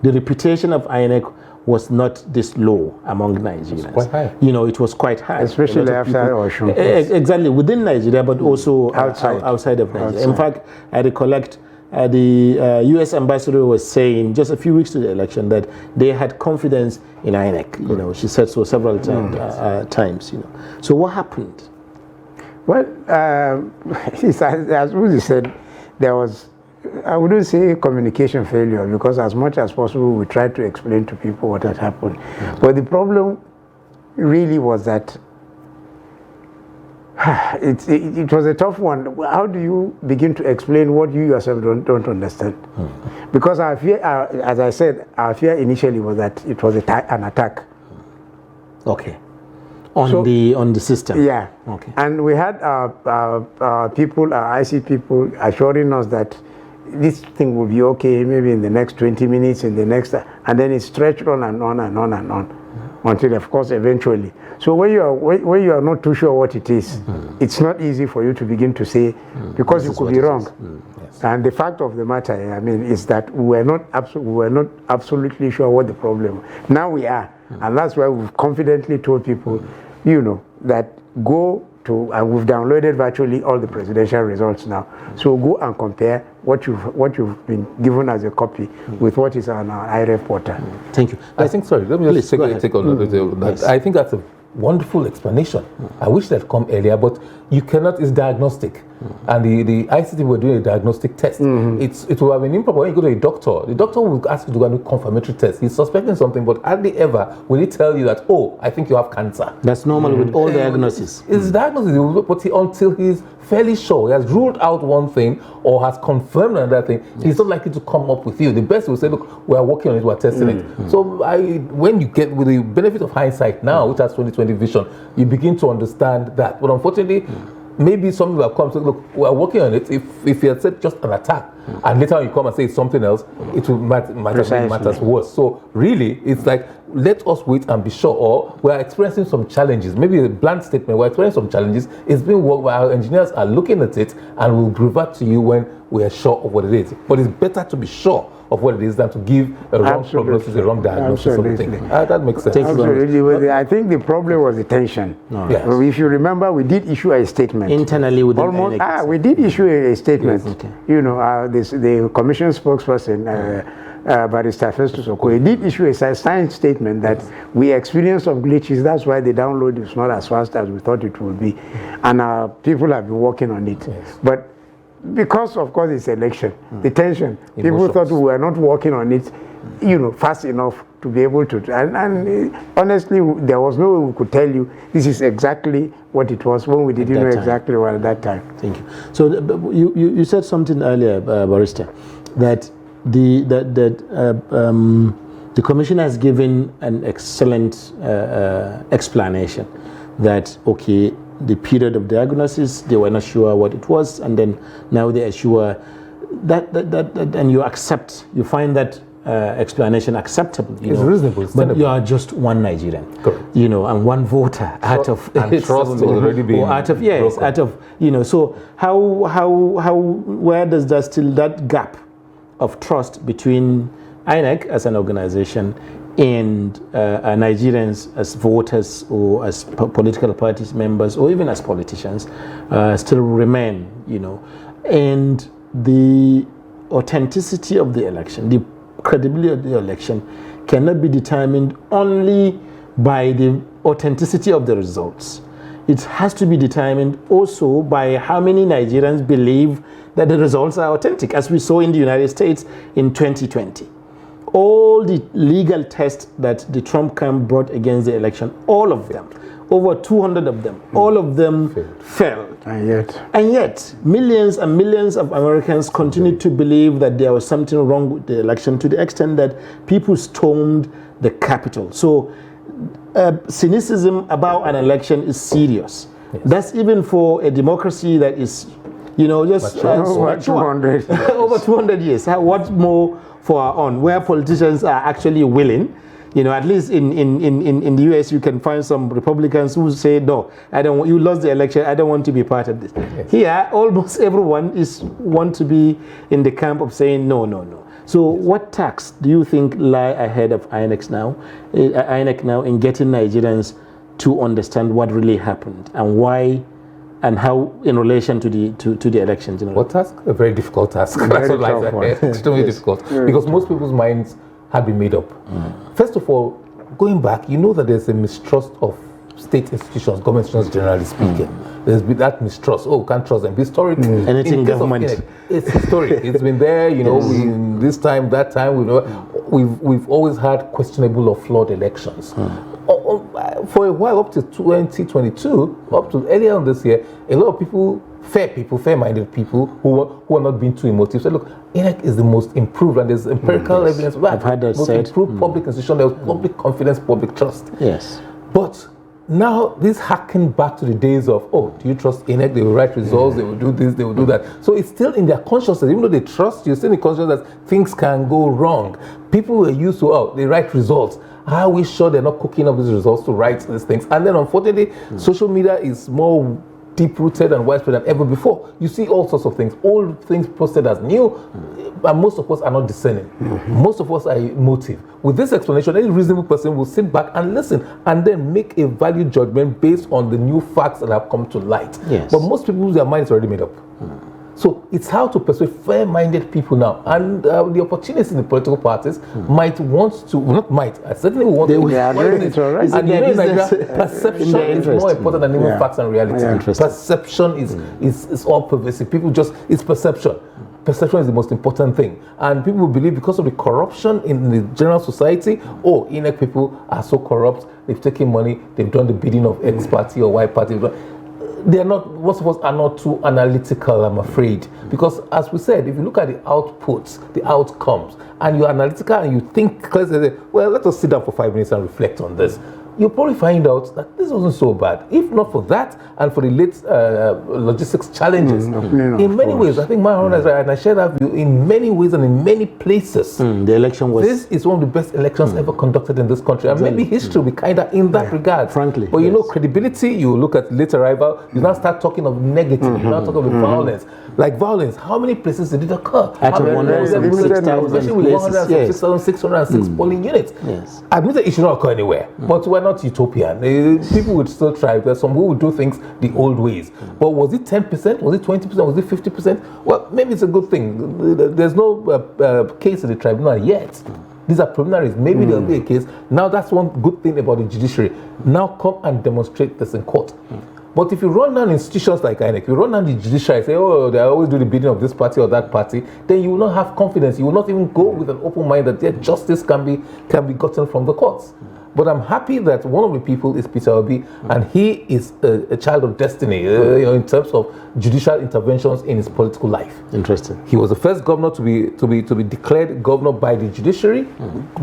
S1: the reputation of INEC was not this low among Nigerians.
S12: Quite high.
S1: You know, it was quite high.
S11: Especially after Oshun.
S1: Exactly, within Nigeria, but also outside of Nigeria. In fact, I recollect the U.S. ambassador was saying just a few weeks to the election that they had confidence in INEC. You know, she said so several times. You know, so what happened?
S11: Well, as Uzi said, there was, I wouldn't say communication failure, because as much as possible we tried to explain to people what had happened. But the problem really was that it was a tough one. How do you begin to explain what you yourself don't understand? Because our fear, as I said, our fear initially was that it was an attack.
S1: Okay. On the system.
S11: Yeah.
S1: Okay.
S11: And we had our people, our IC people, assuring us that this thing will be okay, maybe in the next 20 minutes, in the next, and then it stretched on and on and on and on, until, of course, eventually. So when you are not too sure what it is, it's not easy for you to begin to say, because you could be wrong. Yes. And the fact of the matter, I mean, is that we were not absolutely sure what the problem was. Now we are. And that's why we've confidently told people, you know, that go to, and we've downloaded virtually all the presidential results now. So go and compare what you've been given as a copy with what is on our IREF portal.
S1: Thank you.
S12: I think, sorry, let me just take on that. Yes. I think that's a wonderful explanation. I wish that had come earlier, but you cannot, it's diagnostic. And the ICT were doing a diagnostic test. It will have been improper when you go to a doctor. The doctor will ask you to go and do confirmatory tests. He's suspecting something, but hardly ever will he tell you that, oh, I think you have cancer.
S1: That's normal with all diagnoses.
S12: It's diagnosis, but until he's fairly sure, he has ruled out one thing or has confirmed another thing, he's not likely to come up with you. The best will say, look, we are working on it, we are testing it. So when you get, with the benefit of hindsight now, which has 20/20 vision, you begin to understand that. But unfortunately, maybe some people have come and say, look, we are working on it. If you had said just an attack, and later on you come and say it's something else, it will might have made matters worse. So really, it's like, let us wait and be sure. Or we are experiencing some challenges. Maybe a blunt statement, we're experiencing some challenges. It's being worked by our engineers, are looking at it, and we'll revert to you when we are sure of what it is. But it's better to be sure of what it is than to give a wrong prognosis, a wrong diagnosis. That makes sense.
S11: Absolutely. I think the problem was the tension.
S12: Yes.
S11: If you remember, we did issue a statement.
S1: Internally within
S11: INEC. We did issue a statement. Yes, okay. You know, the commission spokesperson, Barrister Festus Okoye, did issue a signed statement that we experienced some glitches. That's why the download is not as fast as we thought it would be. And our people have been working on it. Yes. But because, of course, it's election, the tension, people thought we were not working on it, you know, fast enough to be able to. And honestly, there was no way we could tell you this is exactly what it was when we didn't know exactly what at that time.
S1: Thank you. So you said something earlier, Barrister, that the commission has given an excellent explanation that, okay, the period of diagnosis, they were not sure what it was, and then now they are sure that and you accept, you find that explanation acceptable.
S12: It's reasonable.
S1: But you are just one Nigerian, correct? You know, and one voter out of
S12: and trust was already being
S1: out of broken. Out of, you know. So how where does that gap of trust between INEC as an organization and Nigerians as voters or as political parties members or even as politicians still remain, and the authenticity of the election, the credibility of the election cannot be determined only by the authenticity of the results. It has to be determined also by how many Nigerians believe that the results are authentic, as we saw in the United States in 2020. All the legal tests that the Trump camp brought against the election, all of them, over 200 of them, all of them failed.
S11: And yet,
S1: millions and millions of Americans continue to believe that there was something wrong with the election, to the extent that people stormed the Capitol. So cynicism about an election is serious. Yes. That's even for a democracy that is, just
S11: over 200 years.
S1: Over 200 years. What more for our own, where politicians are actually willing? At least in the US, you can find some Republicans who say, no, I don't want, you lost the election, I don't want to be part of this. Yes. Here, almost everyone want to be in the camp of saying, no. So what tax do you think lie ahead of INEC now in getting Nigerians to understand what really happened and why and how in relation to the elections?
S12: What task? A very difficult task.
S11: Very tough one.
S12: Extremely difficult. Because most people's minds have been made up. First of all, going back, that there's a mistrust of state institutions, government institutions generally speaking. There's been that mistrust. Oh, can't trust them. Historically,
S1: anything government.
S12: It's historic. It's been there, in this time, that time, we've always had questionable or flawed elections. For a while, up to 2022, up to earlier on this year, a lot of people, fair-minded people who are not being too emotive, said, look, INEC is the most improved, and there's empirical evidence of that.
S1: I've had that
S12: most
S1: said.
S12: Improved public institution, there's public confidence, public trust.
S1: Yes.
S12: But now this harkened back to the days of, do you trust INEC? They will write results, they will do this, they will do that. So it's still in their consciousness, even though they trust you, still in consciousness that things can go wrong. People are used to, they write results. Are we sure they're not cooking up these results to write these things? And then unfortunately, social media is more deep-rooted and widespread than ever before. You see all sorts of things, old things posted as new, and most of us are not discerning. Most of us are emotive. With this explanation, any reasonable person will sit back and listen and then make a value judgment based on the new facts that have come to light.
S1: Yes.
S12: But most people, their minds are already made up. So it's how to persuade fair-minded people now. And the opportunists in the political parties might want to, I certainly want to.
S11: They are doing it already.
S12: And in Nigeria, perception is more important than even facts and reality. Perception is all pervasive. People it's perception. Perception is the most important thing. And people believe because of the corruption in the general society, INEC people are so corrupt, they've taken money, they've done the bidding of X party or Y party. Most of us are not too analytical, I'm afraid. Because as we said, if you look at the outputs, the outcomes, and you're analytical and you think, let us sit down for 5 minutes and reflect on this, you'll probably find out that this wasn't so bad. If not for that and for the late logistics challenges, in many ways, I think Maharona is right, and I share that view, in many ways and in many places,
S1: the election was...
S12: This is one of the best elections ever conducted in this country. And maybe history will be kind of in that regard.
S1: Frankly.
S12: But credibility, you look at late arrival, you now start talking of negative, you now talk of violence. Like violence, how many places did it occur?
S1: At
S12: 106,606 polling units.
S1: Yes.
S12: Admitted it should not occur anywhere, but we're not utopian. People would still try. There's some who would do things the old ways. But was it 10%? Was it 20%? Was it 50%? Well, maybe it's a good thing. There's no case in the tribunal yet. These are preliminaries. Maybe there'll be a case. Now that's one good thing about the judiciary. Now come and demonstrate this in court. But if you run down institutions like INEC, you run down the judiciary, say, they always do the bidding of this party or that party, then you will not have confidence. You will not even go with an open mind that justice can be gotten from the courts. But I'm happy that one of the people is Peter Obi, and he is a child of destiny, in terms of judicial interventions in his political life.
S1: Interesting.
S12: He was the first governor to be declared governor by the judiciary,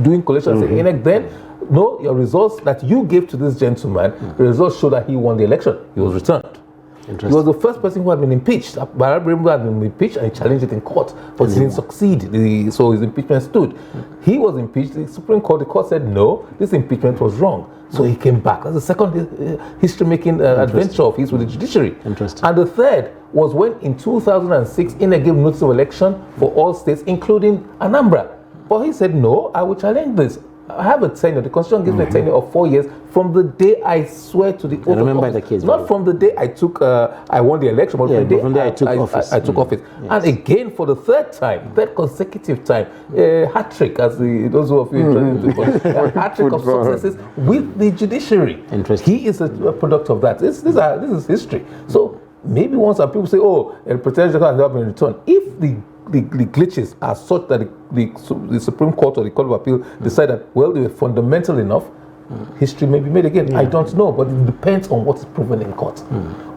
S12: doing collation as INEC then. No, your results that you gave to this gentleman, the results show that he won the election. He was returned. He was the first person who had been impeached. Barack Obama had been impeached and he challenged it in court, but he didn't succeed. So his impeachment stood. He was impeached. The Supreme Court, the court said no, this impeachment was wrong. So he came back. That's the second history-making adventure of his with the judiciary.
S1: Interesting.
S12: And the third was when in 2006, INEC gave notice of election for all states, including Anambra. But he said, no, I will challenge this. I have a tenure. The Constitution gives me a tenure of 4 years from the day I swear to the oath. I remember the case. Not from the day I took, I won the election, but from the day I took office. I took office. Yes. And again, for the third consecutive time, hat trick, as those of you interested in a hat trick of successes with the judiciary. Interesting. He is a product of that. This is history. So maybe once people say, oh, a presidential has not been returned. If the glitches are such that the Supreme Court or the Court of Appeal decide that, well, they were fundamental enough, history may be made again. I don't know, but it depends on what is proven in court.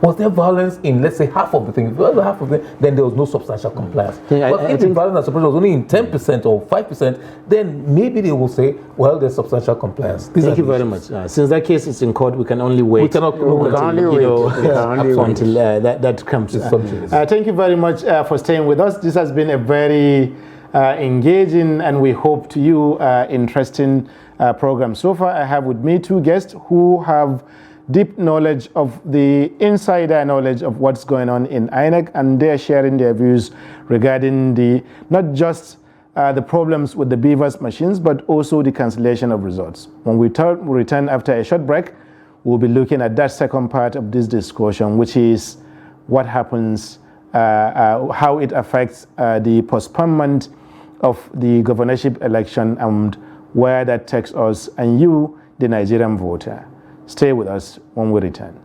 S12: Was there violence in, let's say, half of the thing? If there was half of it, then there was no substantial compliance. But if the violence was only in 10% or 5%, then maybe they will say, well, there's substantial compliance.
S1: Thank you very much. Since that case is in court, we can only wait. We cannot until that comes. Thank you very much for staying with us. This has been a very engaging and we hope to you interesting program. So far, I have with me two guests who have deep knowledge of the insider knowledge of what's going on in INEC, and they are sharing their views regarding not just the problems with the Bvas machines, but also the cancellation of results. When we return after a short break, we'll be looking at that second part of this discussion, which is what happens, how it affects the postponement of the governorship election and where that takes us and you, the Nigerian voter. Stay with us when we return.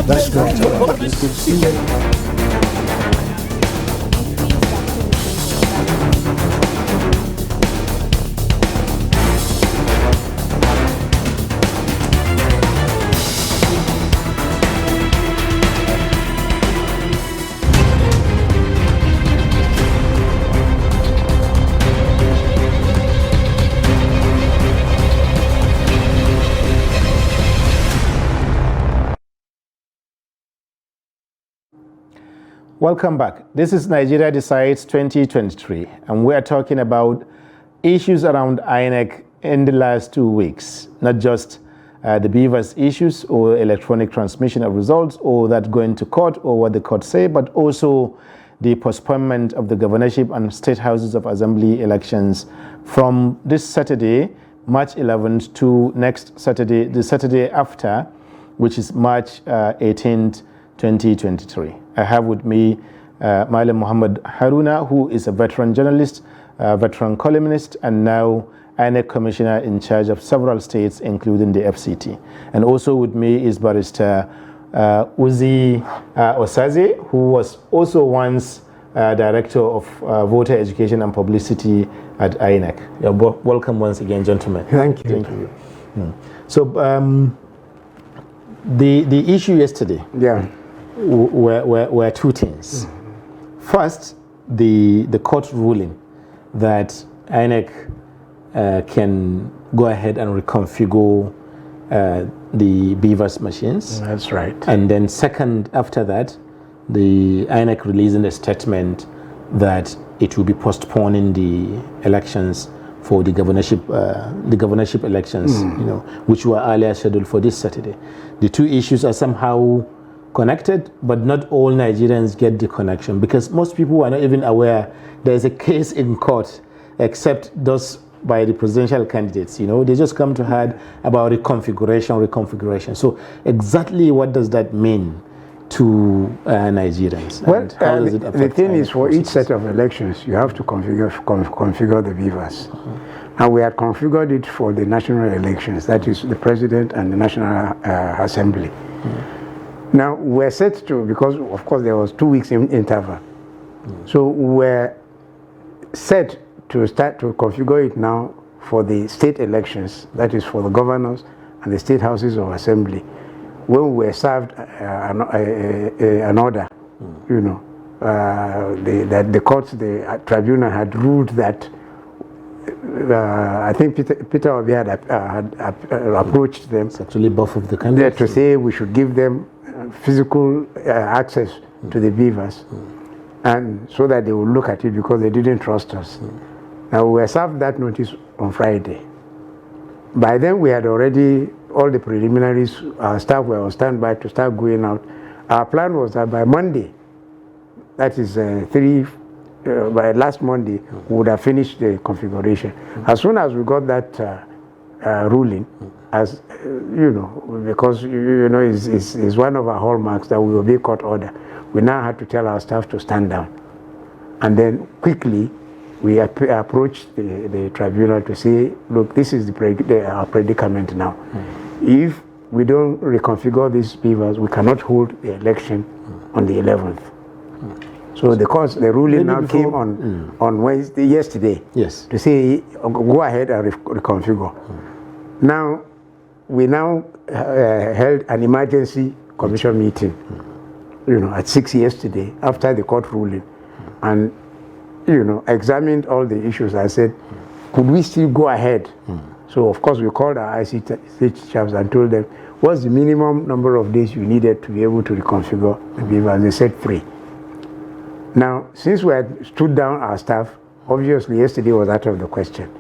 S2: That's great.
S1: Welcome back. This is Nigeria Decides 2023, and we are talking about issues around INEC in the last 2 weeks, not just the Bvas issues or electronic transmission of results or that going to court or what the court say, but also the postponement of the governorship and state houses of assembly elections from this Saturday, March 11th, to next Saturday, the Saturday after, which is March 18th, 2023. I have with me Malam Muhammad Haruna, who is a veteran journalist veteran columnist, and now INEC commissioner in charge of several states, including the FCT. And also with me is Barrister Uzi Osaze, who was also once Director of Voter Education and Publicity at INEC. You're welcome once again, gentlemen.
S11: Thank you.
S1: Thank you. So the issue yesterday were two things. First, the court ruling that INEC can go ahead and reconfigure the Bvas machines.
S11: That's right.
S1: And then second, after that, the INEC releasing a statement that it will be postponing the elections for the governorship elections, which were earlier scheduled for this Saturday. The two issues are somehow connected, but not all Nigerians get the connection, because most people are not even aware there's a case in court, except those by the presidential candidates. They just come to heard about reconfiguration. So exactly what does that mean to Nigerians?
S11: Well, the thing is, for each set of elections, you have to configure the Bvas. And we had configured it for the national elections, that is the president and the National Assembly. Now, we're set to, because of course there was 2 weeks in interval. So we're set to start to configure it now for the state elections, that is for the governors and the state houses of assembly. When we were served an order, that the courts, the tribunal had ruled that, I think Peter Obi had approached them.
S1: It's actually both of the candidates.
S11: To say we should give them physical access to the Bvas, and so that they would look at it, because they didn't trust us. Now, we were served that notice on Friday. By then, we had already, all the preliminaries, our staff were on standby to start going out. Our plan was that by Monday, that is by last Monday, we would have finished the configuration. As soon as we got that ruling, as because it's one of our hallmarks that we obey court order, we now had to tell our staff to stand down. And then quickly, we approached the tribunal to say, look, this is our predicament now. If we don't reconfigure these Bvas, we cannot hold the election on the 11th. So the ruling now came on Wednesday, yesterday, to say, go ahead and reconfigure. Now, we held an emergency commission meeting, at 6 yesterday, after the court ruling, and examined all the issues. I said, could we still go ahead? So, of course, we called our ICT chaps and told them, what's the minimum number of days you needed to be able to reconfigure the Bvas? They said 3. Now, since we had stood down our staff, obviously yesterday was out of the question.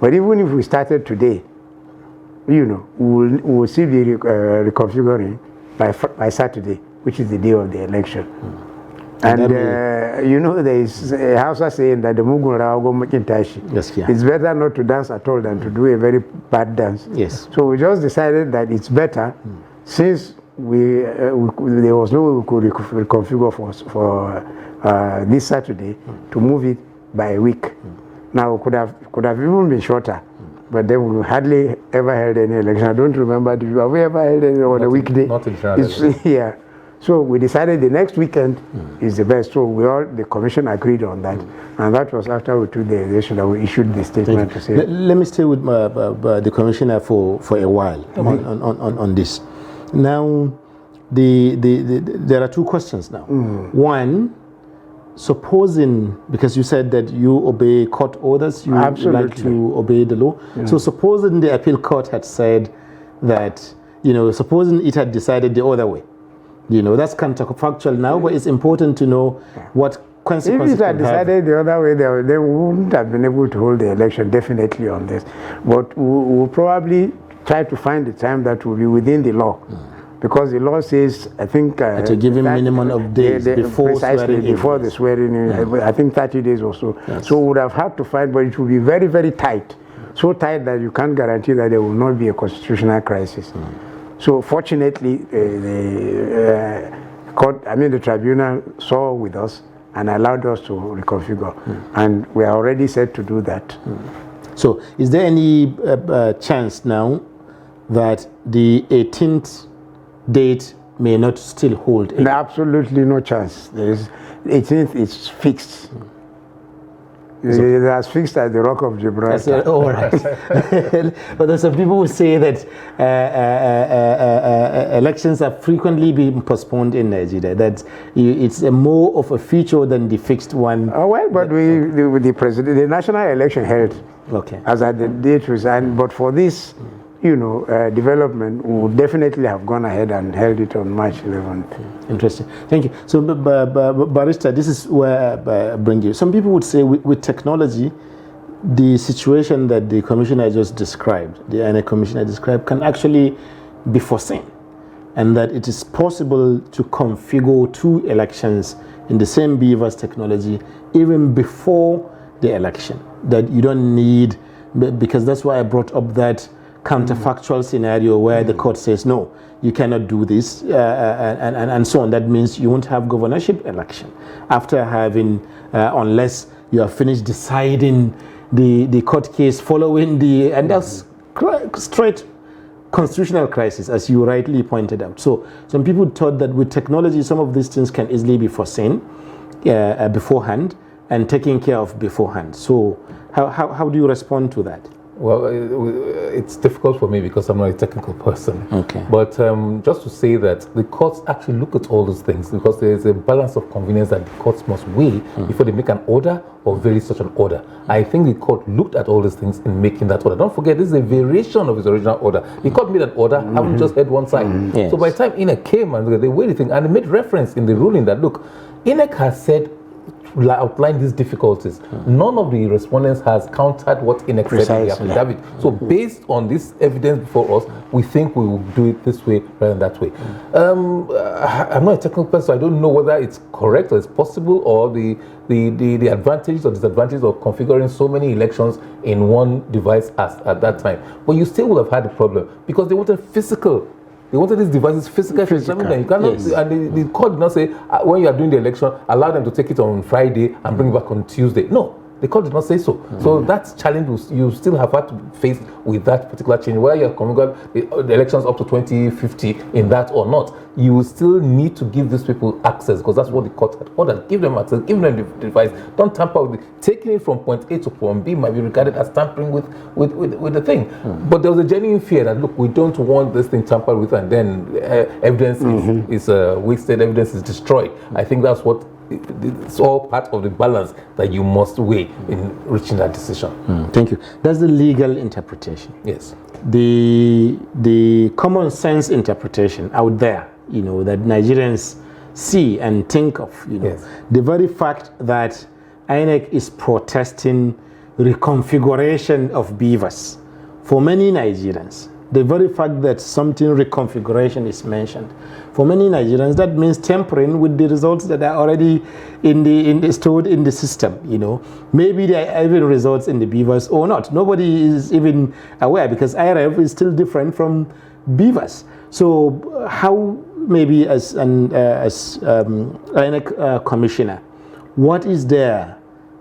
S11: But even if we started today, we will still be reconfiguring by Saturday, which is the day of the election. And there is a Hausa saying that the Mugun Raogo Makintashi. It's better not to dance at all than to do a very bad dance. So we just decided that it's better, since there was no way we could reconfigure for this Saturday, to move it by a week. Now, it could have even been shorter, but then we hardly ever held any election. I don't remember, have we ever held any on a weekday?
S12: Not in general.
S11: So we decided the next weekend is the best. So the commission agreed on that. And that was after we took the election that we issued the statement to say.
S1: Let me stay with the commissioner for a while on this. Now, there are two questions now. One, supposing, because you said that you obey court orders, you like to obey the law. So supposing the appeal court had said that, supposing it had decided the other way, that's counterfactual now, but it's important to know what consequences.
S11: If it had decided the other way, they wouldn't have been able to hold the election, definitely, on this. But we'll probably try to find the time that will be within the law. Because the law says, I think...
S1: to give him minimum of days before swearing in.
S11: Before the swearing in, I think 30 days or so. So we would have had to find, but it will be very, very tight. So tight that you can't guarantee that there will not be a constitutional crisis. So fortunately, the tribunal saw with us and allowed us to reconfigure. And we are already set to do that.
S1: So is there any chance now that the 18th date may not still hold?
S11: No, absolutely no chance. There is 18th is fixed. It is as fixed as the Rock of Gibraltar.
S1: All right. But there's some people who say that elections have frequently been postponed in Nigeria, that it's more of a feature than the fixed one.
S11: Oh, well, but the national election held as at the date resigned. But for this, development, we would definitely have gone ahead and held it on March 11th.
S1: Interesting. Thank you. So, Barrister, this is where I bring you. Some people would say with technology, the situation that the commissioner just described, the INEC commissioner described, can actually be foreseen, and that it is possible to configure 2 elections in the same Bvas technology even before the election. That you don't need, because that's why I brought up that counterfactual scenario where the court says, no, you cannot do this, and so on. That means you won't have governorship election after having, unless you have finished deciding the court case following and that's straight constitutional crisis, as you rightly pointed out. So some people thought that with technology, some of these things can easily be foreseen beforehand and taken care of beforehand. So how do you respond to that?
S12: Well, it's difficult for me because I'm not a technical person.
S1: Okay.
S12: But just to say that the courts actually look at all those things because there's a balance of convenience that the courts must weigh before they make an order or vary such an order. I think the court looked at all these things in making that order. Don't forget, this is a variation of his original order. The court made an order, haven't just heard one side.
S1: Yes.
S12: So by the time INEC came and they weighed the thing, and they made reference in the ruling that, look, INEC has said, outline these difficulties. None of the respondents has countered what INEC said in the affidavit. So based on this evidence before us, we think we will do it this way rather than that way. I'm not a technical person, so I don't know whether it's correct or it's possible, or the advantages or disadvantages of configuring so many elections in one device at that time. But you still would have had a problem because they wanted physical. They wanted these devices physical. You cannot, yes. And the court did not say, when you are doing the election, allow them to take it on Friday and bring it back on Tuesday. No, the court did not say so. So that challenge you still have had to face with that particular change. Whether you have configured the elections up to 2050 in that or not, you will still need to give these people access because that's what the court had ordered. Give them access, give them the device. Don't tamper with it. Taking it from point A to point B might be regarded as tampering with the thing. But there was a genuine fear that, look, we don't want this thing tampered with and then evidence is wasted, evidence is destroyed. I think that's what it's all part of the balance that you must weigh in reaching that decision.
S1: Thank you. That's the legal interpretation.
S12: Yes.
S1: The common sense interpretation out there, that Nigerians see and think of,
S12: yes.
S1: The very fact that INEC is protesting reconfiguration of Bvas for many Nigerians. The very fact that something reconfiguration is mentioned, for many Nigerians, that means tampering with the results that are already stored in the system. Maybe there are even results in the Bvas or not. Nobody is even aware because IRF is still different from Bvas. So how, maybe as INEC commissioner, what is there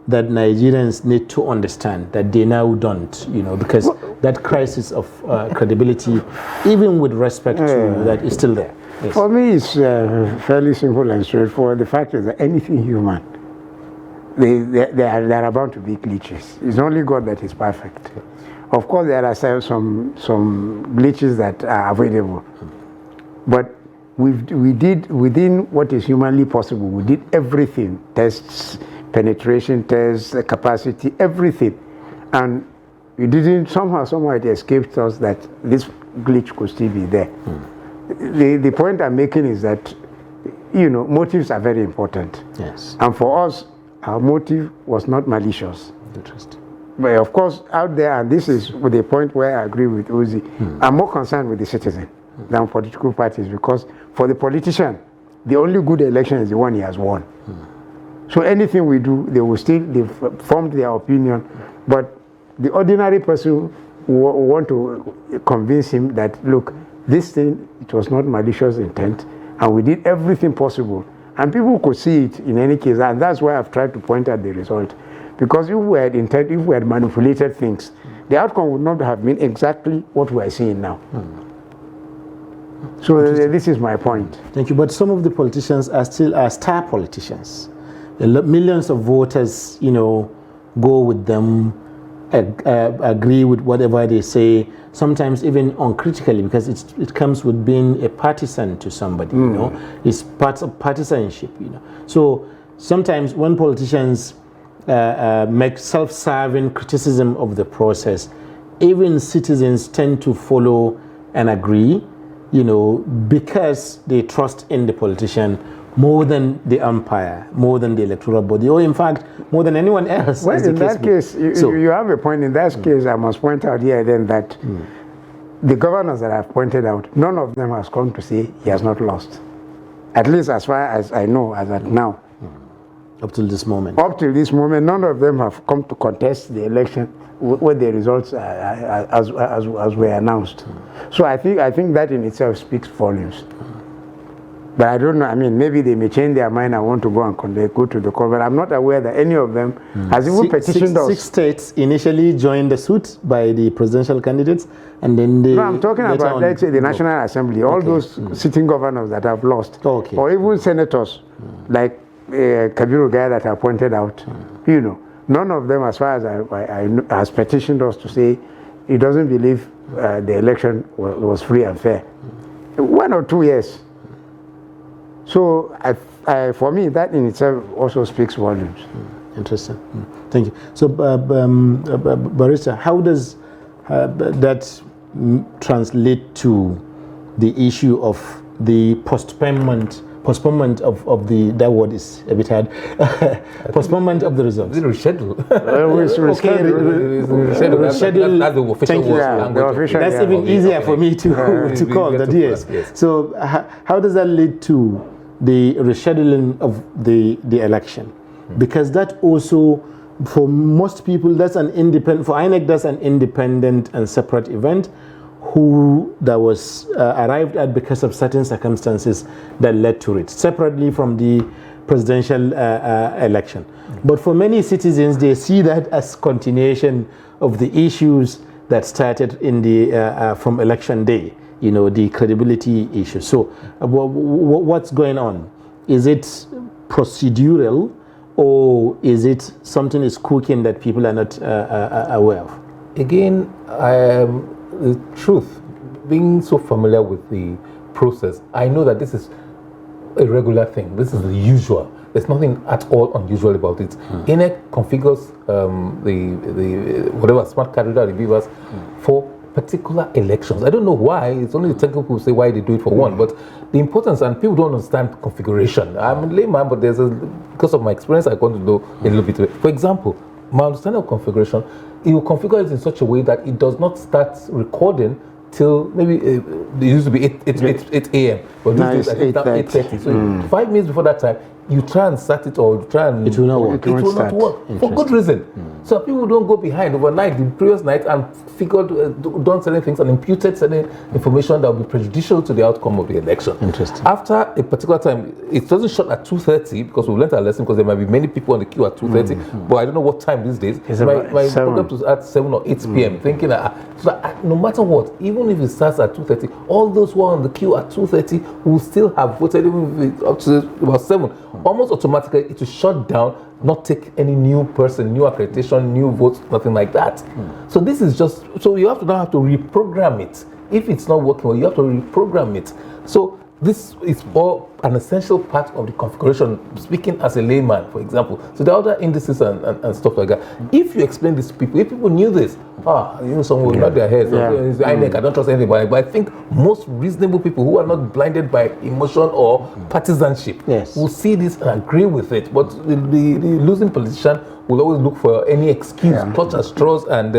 S1: that Nigerians need to understand that they now don't, because that crisis of credibility, even with respect to that, is still there. Yes.
S11: For me, it's fairly simple and straightforward. The fact is that anything human, there are bound to be glitches. It's only God that is perfect. Of course, there are some glitches that are avoidable, but we did within what is humanly possible. We did everything: tests, penetration tests, capacity, everything, and we didn't somehow it escaped us that this glitch could still be there. The point I'm making is that motives are very important.
S1: Yes.
S11: And for us, our motive was not malicious.
S1: Interesting.
S11: But of course, out there, and this is the point where I agree with Uzi, I'm more concerned with the citizen than political parties, because for the politician, the only good election is the one he has won. So anything we do, they've formed their opinion, but the ordinary person want to convince him that, look, this thing, it was not malicious intent, and we did everything possible, And people could see it in any case, and that's why I've tried to point out the result. Because if we had manipulated things, the outcome would not have been exactly what we are seeing now. So this is my point.
S1: Thank you. But some of the politicians are still star politicians. Millions of voters, go with them, agree with whatever they say, sometimes even uncritically, because it comes with being a partisan to somebody, It's part of partisanship, So sometimes when politicians make self-serving criticism of the process, even citizens tend to follow and agree, because they trust in the politician more than the umpire, more than the electoral body, or in fact, more than anyone else.
S11: Well, in that case, you have a point. In that case, I must point out here then that the governors that I've pointed out, none of them has come to say he has not lost. At least as far as I know, as at now.
S1: Up till this moment.
S11: Up till this moment, none of them have come to contest the election with the results as were announced. So I think that in itself speaks volumes. But I don't know, I mean, maybe they may change their mind and want to go and go to the court, but I'm not aware that any of them has even petitioned us.
S1: 6 states initially joined the suit by the presidential candidates, and then they...
S11: No, I'm talking about, let's say, the National Assembly, all those sitting governors that have lost, or even senators, like Kabiru Guy that I pointed out, none of them, as far as I know, has petitioned us to say he doesn't believe the election was free and fair. 1 or 2 years. So for me, that in itself also speaks volumes.
S1: Interesting. Thank you. So, Barrister, how does that translate to the issue of the postponement of the, that word is a bit hard, postponement of the results?
S12: Reschedule.
S1: Reschedule.
S12: That's the official word.
S1: That's even easier for me to call that, yes. So how does that lead to the rescheduling of the election? Because that also, for most people, that's an independent, for INEC, that's an independent and separate event that was arrived at because of certain circumstances that led to it, separately from the presidential election. But for many citizens, they see that as continuation of the issues that started in the from election day, the credibility issue. So what's going on? Is it procedural, or is it something is cooking that people are not aware of?
S12: Again, the truth, being so familiar with the process, I know that this is a regular thing. This is the usual. There's nothing at all unusual about it. INEC configures the whatever smart card reader, the Bvas, for particular elections. I don't know why. It's only the technical people who say why they do it for one. But the importance, and people don't understand configuration. I'm a layman, but because of my experience, I want to know a little bit. For example, my understanding of configuration, you configure it in such a way that it does not start recording till maybe it used to be 8 a.m. But these days I think now 8:30. So 5 minutes before that time, you try and start it, or try and
S1: it will not work.
S12: It will not work for good reason. So people don't go behind overnight, the previous night, and figured done certain things and imputed certain information that will be prejudicial to the outcome of the election.
S1: Interesting.
S12: After a particular time, it doesn't shut at 2:30 because we've learned our lesson, because there might be many people on the queue at 2:30. But I don't know what time these days. My program is at 7 or 8 p.m. Thinking that no matter what, even if it starts at 2:30, all those who are on the queue at 2:30 will still have voted, even if up to about 7. Almost automatically, it will shut down, not take any new person, new accreditation, new votes, nothing like that. So this is just, so you have to now reprogram it. If it's not working well, you have to reprogram it. So this is all an essential part of the configuration, speaking as a layman, for example. So the other indices and stuff like that. If you explain this to people, if people knew this, someone will nod their heads. I don't trust anybody. But I think most reasonable people who are not blinded by emotion or partisanship will see this and agree with it. But the losing politician will always look for any excuse, clutch at straws, and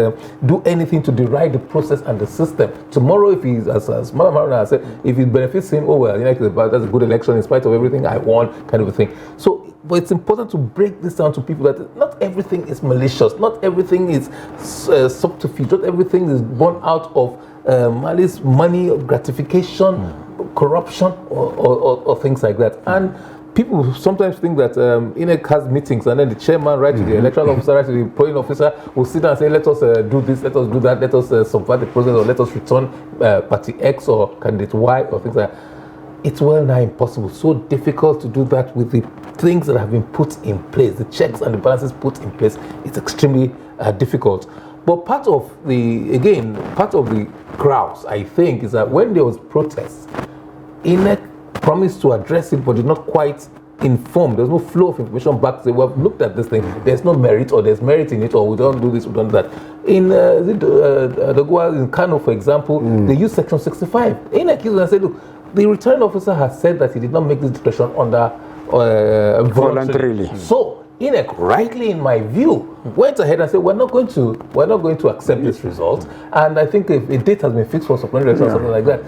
S12: do anything to deride the process and the system. Tomorrow, if he's, as Madam Haruna said, if it benefits him, that's a good election in spite of everything I won, kind of a thing. So, but it's important to break this down to people that not everything is malicious, not everything is subterfuge, not everything is born out of malice, money, gratification, corruption, or things like that. And people sometimes think that INEC has meetings and then the chairman, right, to the electoral officer, right, to the polling officer will sit down and say, let us do this, let us do that, let us subvert the process, or let us return party X or candidate Y or things like that. It's well nigh impossible. So difficult to do that with the things that have been put in place, the checks and the balances put in place. It's extremely difficult. But part of the grouse, I think, is that when there was protests, INEC promised to address it, but did not quite inform. There's no flow of information back to say, well, we've looked at this thing, there's no merit, or there's merit in it, or we don't do this, we don't do that. In in Kano, for example, they use Section 65. INEC used and said, look, the return officer has said that he did not make this declaration under voluntarily. So INEC, rightly in my view, went ahead and said, we're not going to accept this result. And I think if a date has been fixed for supplementary election or something like that.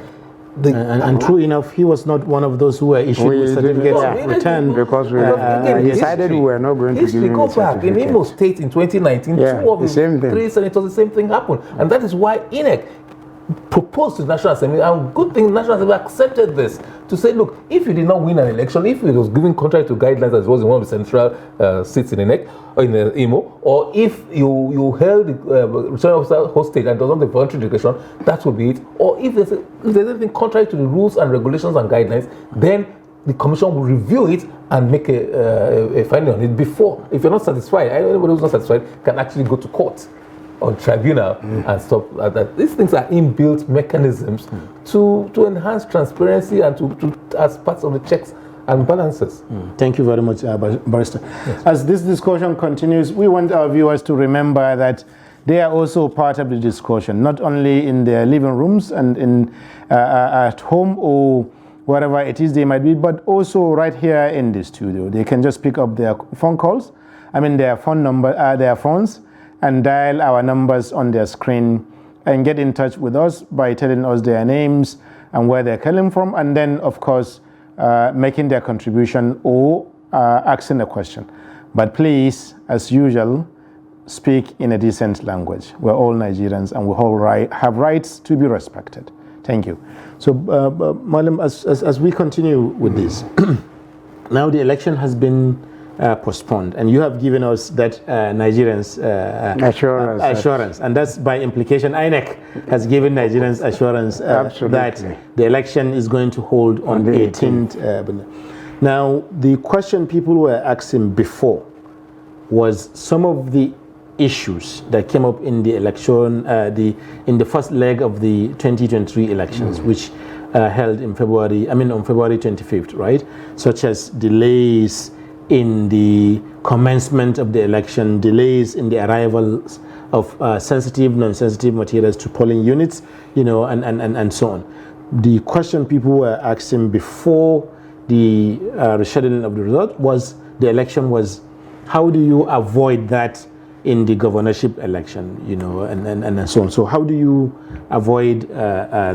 S1: And true enough, he was not one of those who were issued with certificates of return.
S11: Because we decided we were not going to give him
S12: go back. In Imo State in 2019, two of the three senators, the same thing happened. And that is why INEC proposed to the National Assembly, and good thing the National Assembly accepted this, to say, look, if you did not win an election, if it was given contrary to guidelines as was in one of the central seats in INEC, or in the IMO, or if you held the return officer hostage and does not the voluntary declaration, that will be it. Or if there's anything contrary to the rules and regulations and guidelines, then the commission will review it and make a finding on it before. If you're not satisfied, anybody who's not satisfied can actually go to court on tribunal and stuff like that. These things are inbuilt mechanisms to enhance transparency and to as parts of the checks and balances.
S1: Thank you very much, Barrister. Yes. As this discussion continues, we want our viewers to remember that they are also part of the discussion, not only in their living rooms and in at home or wherever it is they might be, but also right here in the studio. They can just pick up their phone calls, their phone number, their phones, and dial our numbers on their screen and get in touch with us by telling us their names and where they're calling from, and then, of course, making their contribution or asking a question. But please, as usual, speak in a decent language. We're all Nigerians and we all have rights to be respected. Thank you. So, Madam, as we continue with this, now the election has been postponed, and you have given us that Nigerians assurance, and that's by implication INEC has given Nigerians assurance that the election is going to hold on the 18th. Now, the question people were asking before was some of the issues that came up in the election, in the first leg of the 2023 elections, which held in February, on February 25th, right? Such as delays in the commencement of the election, delays in the arrivals of sensitive, non-sensitive materials to polling units, and so on. The question people were asking before the rescheduling of the result was, the election was, how do you avoid that in the governorship election, and so on. So how do you avoid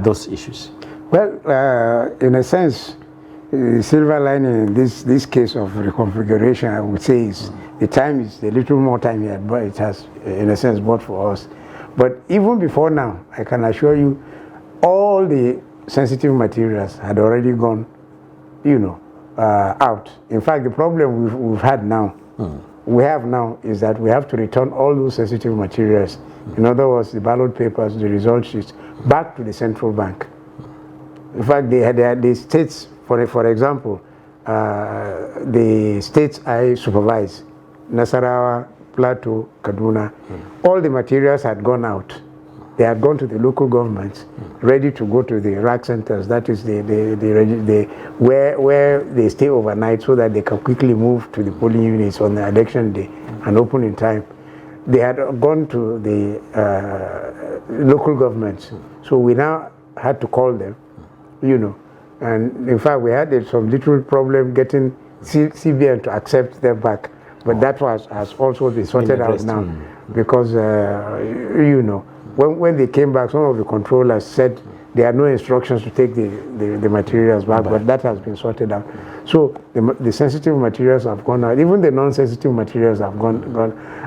S1: those issues?
S11: Well, in a sense, the silver lining in this case of reconfiguration, I would say, is the time is a little more time here, but it has, in a sense, bought for us. But even before now, I can assure you, all the sensitive materials had already gone, out. In fact, the problem we've had now, we have now, is that we have to return all those sensitive materials, in other words, the ballot papers, the result sheets, back to the central bank. In fact, the states, for example, the states I supervise, Nasarawa, Plateau, Kaduna, all the materials had gone out. They had gone to the local governments, ready to go to the rack centers, that is where they stay overnight so that they can quickly move to the polling units on the election day and open in time. They had gone to the local governments. So we now had to call them, and in fact we had some little problem getting CBN to accept them back. But that has also been sorted out now, because, when they came back, some of the controllers said there are no instructions to take the materials back, but that has been sorted out. So the sensitive materials have gone out, even the non-sensitive materials have gone.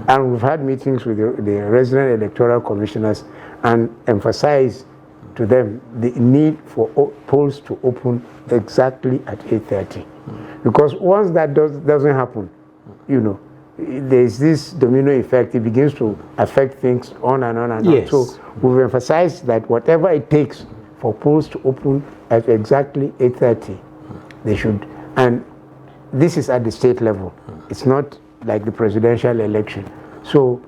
S11: And we've had meetings with the resident electoral commissioners and emphasized to them the need for polls to open exactly at 8:30. Because once that doesn't happen, you know, there's this domino effect. It begins to affect things on and on and on. So we've emphasized that whatever it takes for polls to open at exactly 8:30, they should. And this is at the state level. It's not like the presidential election. So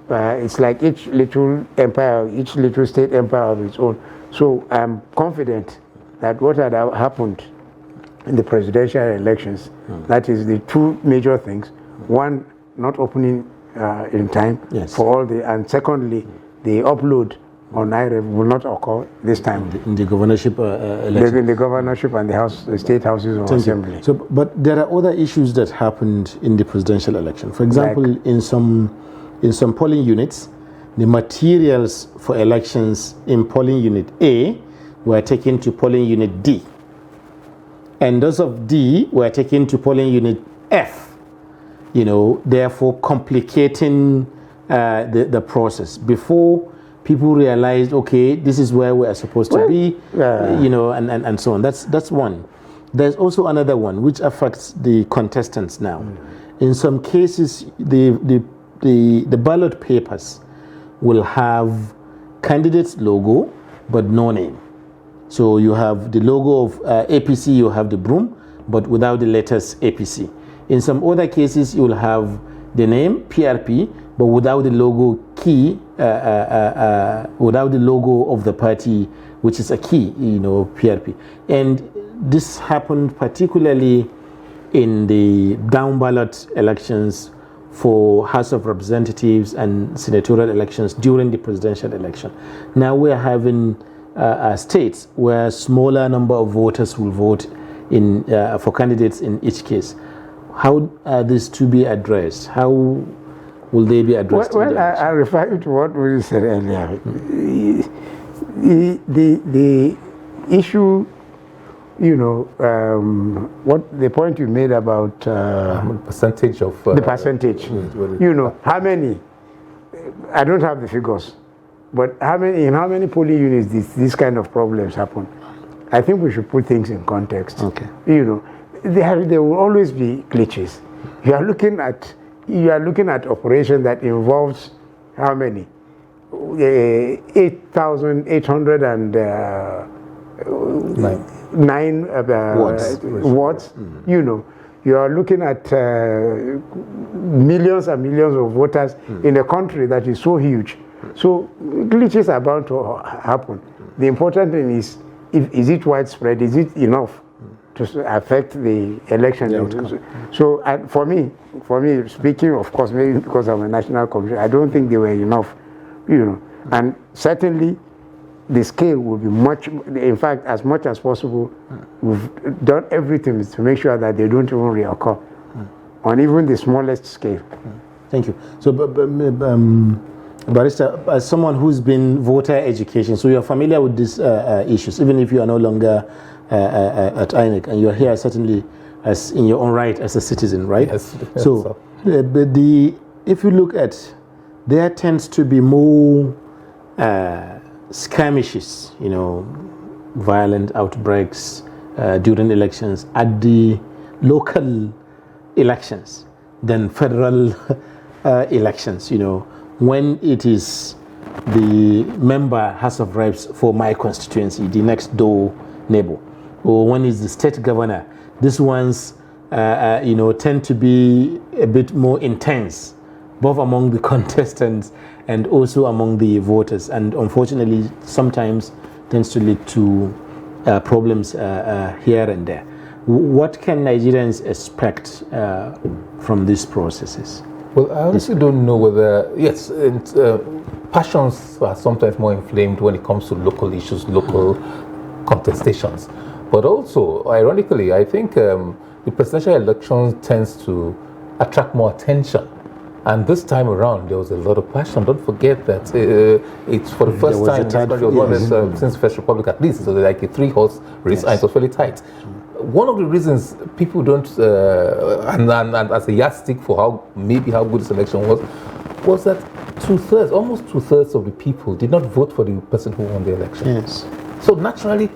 S11: it's like each little empire, each little state empire of its own. So I'm confident that what had happened in the presidential elections, that is the two major things. One, not opening in time for all the, and secondly, the upload on IREV will not occur this time.
S1: In the governorship election.
S11: In the governorship and the state houses of assembly.
S1: So, but there are other issues that happened in the presidential election. For example, like, in some polling units, the materials for elections in polling unit A were taken to polling unit D. And those of D were taken to polling unit F, you know, therefore complicating the process. Before people realized, okay, this is where we are supposed to be, you know, and so on. That's one. There's also another one which affects the contestants now. In some cases, the ballot papers will have candidate's logo but no name. So you have the logo of APC, you have the broom, but without the letters APC. In some other cases, you will have the name PRP, but without the logo key, without the logo of the party, which is a key, you know, PRP. And this happened particularly in the down ballot elections for House of Representatives and senatorial elections during the presidential election. Now we're having states where smaller number of voters will vote in for candidates in each case. How are these to be addressed? How will they be addressed?
S11: Well, I refer you to what we said earlier. The issue, you know, what the point you made about
S12: percentage of
S11: the percentage. You know, how many? I don't have the figures, but in how many polling units this kind of problems happen? I think we should put things in context.
S1: Okay.
S11: You know, there will always be glitches. You are looking at operation that involves how many? 8,809 watts. You know, you are looking at millions and millions of voters in a country that is so huge. So glitches are bound to happen. The important thing is, is it widespread? Is it enough to affect the election? So for me, speaking, of course, maybe because I'm a national commission, I don't think they were enough, you know. And certainly, the scale will be much. In fact, as much as possible, we've done everything to make sure that they don't even reoccur on even the smallest scale.
S1: Thank you. So, Barrister, as someone who's been voter education, so you're familiar with these issues, even if you are no longer at INEC, and you're here certainly as in your own right as a citizen, right?
S12: Yes.
S1: So, if you look at, there tends to be more skirmishes, you know, violent outbreaks during elections at the local elections than federal elections, you know, when it is the member House of Reps for my constituency, the next door neighbor, or when it's the state governor. These ones, you know, tend to be a bit more intense, both among the contestants and also among the voters, and unfortunately sometimes tends to lead to problems here and there. What can Nigerians expect from these processes?
S12: Well, I honestly don't know whether, yes, passions are sometimes more inflamed when it comes to local issues, local contestations. But also, ironically, I think the presidential election tends to attract more attention. And this time around, there was a lot of passion. Don't forget that it's for the first time since First Republic, at least. So like a 3-horse race, and it was fairly tight. One of the reasons people don't, and as a yardstick for how good this election was that almost two-thirds of the people did not vote for the person who won the election.
S1: Yes.
S12: So naturally,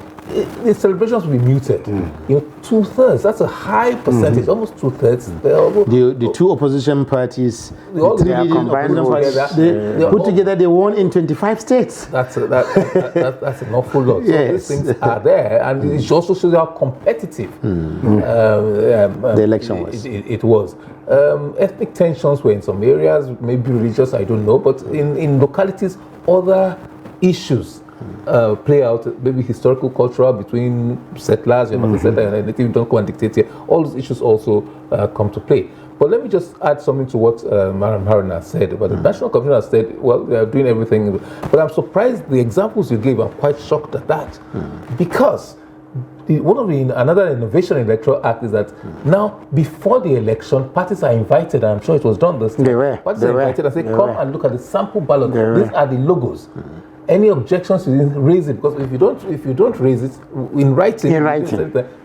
S12: the celebrations will be muted. You know, 2/3, that's a high percentage, almost 2/3.
S1: The two opposition parties,
S12: They all
S1: the three
S12: are
S1: leading
S12: combined
S1: opposition
S12: votes.
S1: parties,
S12: They're
S1: they put
S12: all-
S1: together, they won in 25 states.
S12: That's an awful lot. So
S1: Yes.
S12: these things are there, and it also shows how competitive
S1: The election was.
S12: It was. Ethnic tensions were in some areas, maybe religious, I don't know, but in localities, other issues play out, maybe historical, cultural, between settlers, you're not a settler, and native, you don't come and dictate here. All those issues also come to play. But let me just add something to what Madam Haruna said. But the National Commission has said, well, they are doing everything. But I'm surprised the examples you gave, I'm quite shocked at that. Because another innovation in the Electoral Act is that now, before the election, parties are invited, and I'm sure it was done this time.
S11: They were.
S12: Parties are invited and say, come and look at the sample ballot. These are the logos. Any objections, you didn't raise it, because if you don't raise it in writing,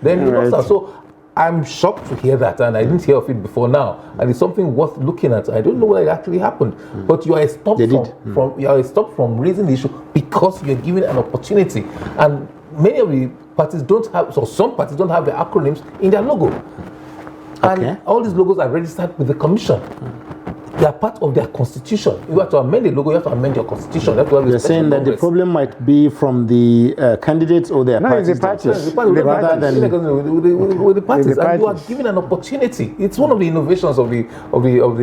S12: then you don't start. So I'm shocked to hear that, and I didn't hear of it before now, and it's something worth looking at. I don't know whether it actually happened, but you are stopped from raising the issue because you're given an opportunity, and many of the parties don't have, so some parties don't have the acronyms in their logo, and all these logos are registered with the commission. They are part of their constitution. You have to amend the logo, you have to amend your constitution.
S1: You're saying that the problem might be from the candidates or their parties.
S12: With the parties. And you are given an opportunity. It's one of the innovations of the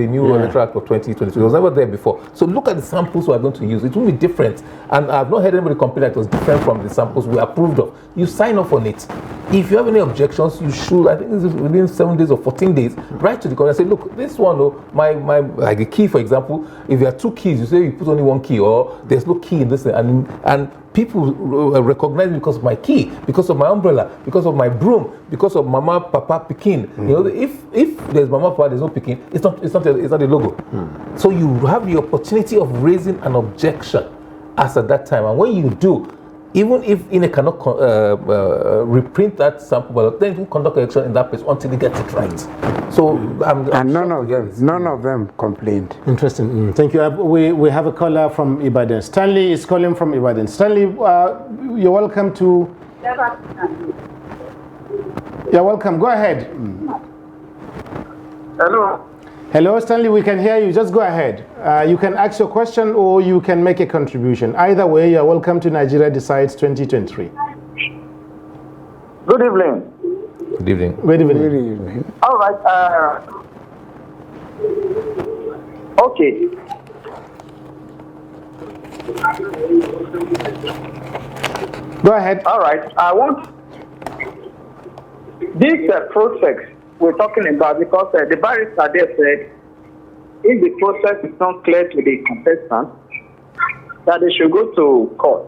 S12: new Electoral Act of 2022. It was never there before. So look at the samples we are going to use. It will be different. And I've not heard anybody complain that it was different from the samples we approved of. You sign off on it. If you have any objections, you should, I think this is within 7 days or 14 days, write to the commission and say, look, this one, like a key, for example, if there are 2 keys, you say you put only 1 key, or there's no key in this, and people recognize me because of my key, because of my umbrella, because of my broom, because of Mama, Papa, Pekin. You know, if there's Mama, Papa, there's no Pekin, it's not a logo. So you have the opportunity of raising an objection as at that time, and when you do, even if INEC cannot reprint that sample ballot, then you conduct an election in that place until they get it right. So,
S11: none of them complained.
S1: Interesting. Thank you. We have a caller from Ibadan. Stanley is calling from Ibadan. Stanley, you're welcome to. You're welcome. Go ahead.
S13: Hello.
S1: Hello, Stanley. We can hear you. Just go ahead. You can ask your question or you can make a contribution. Either way, you're welcome to Nigeria Decides 2023.
S13: Good evening.
S12: Good evening.
S1: Good evening.
S13: All right. Okay.
S1: Go ahead.
S13: All right. I want this process we're talking about, because the barrister there said if the process is not clear to the contestant, that they should go to court.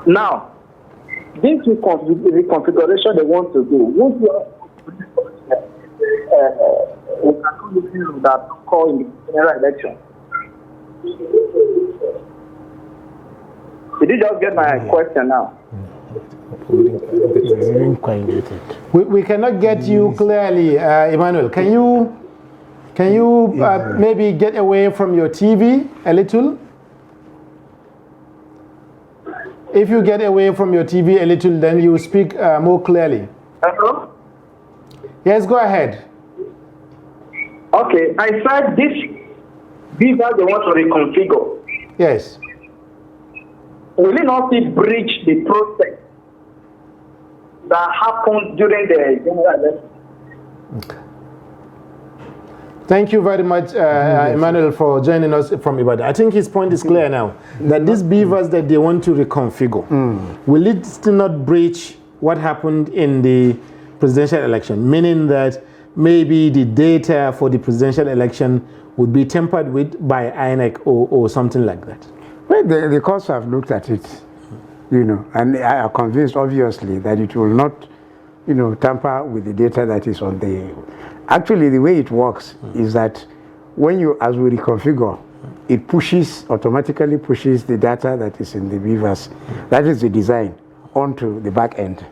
S13: Now, this reconfiguration they want to do, would you that call in the general election? Did you just get my question now?
S1: We cannot get you clearly, Emmanuel. Can you maybe get away from your TV a little? If you get away from your TV a little, then you speak more clearly.
S13: Hello?
S1: Yes, go ahead.
S13: Okay, I said this Bvas they want to reconfigure.
S1: Yes.
S13: Will it not breach the process that happened during the general election?
S1: Okay. Thank you very much, Emmanuel, for joining us from Ibadan. I think his point is clear now, that these Bvas that they want to reconfigure, will it still not breach what happened in the presidential election, meaning that maybe the data for the presidential election would be tampered with by INEC or something like that?
S11: Well, the courts have looked at it, and I am convinced, obviously, that it will not, tamper with the data that is on the. Actually, the way it works is that as we reconfigure, it automatically pushes the data that is in the Bvas, that is the design, onto the back end.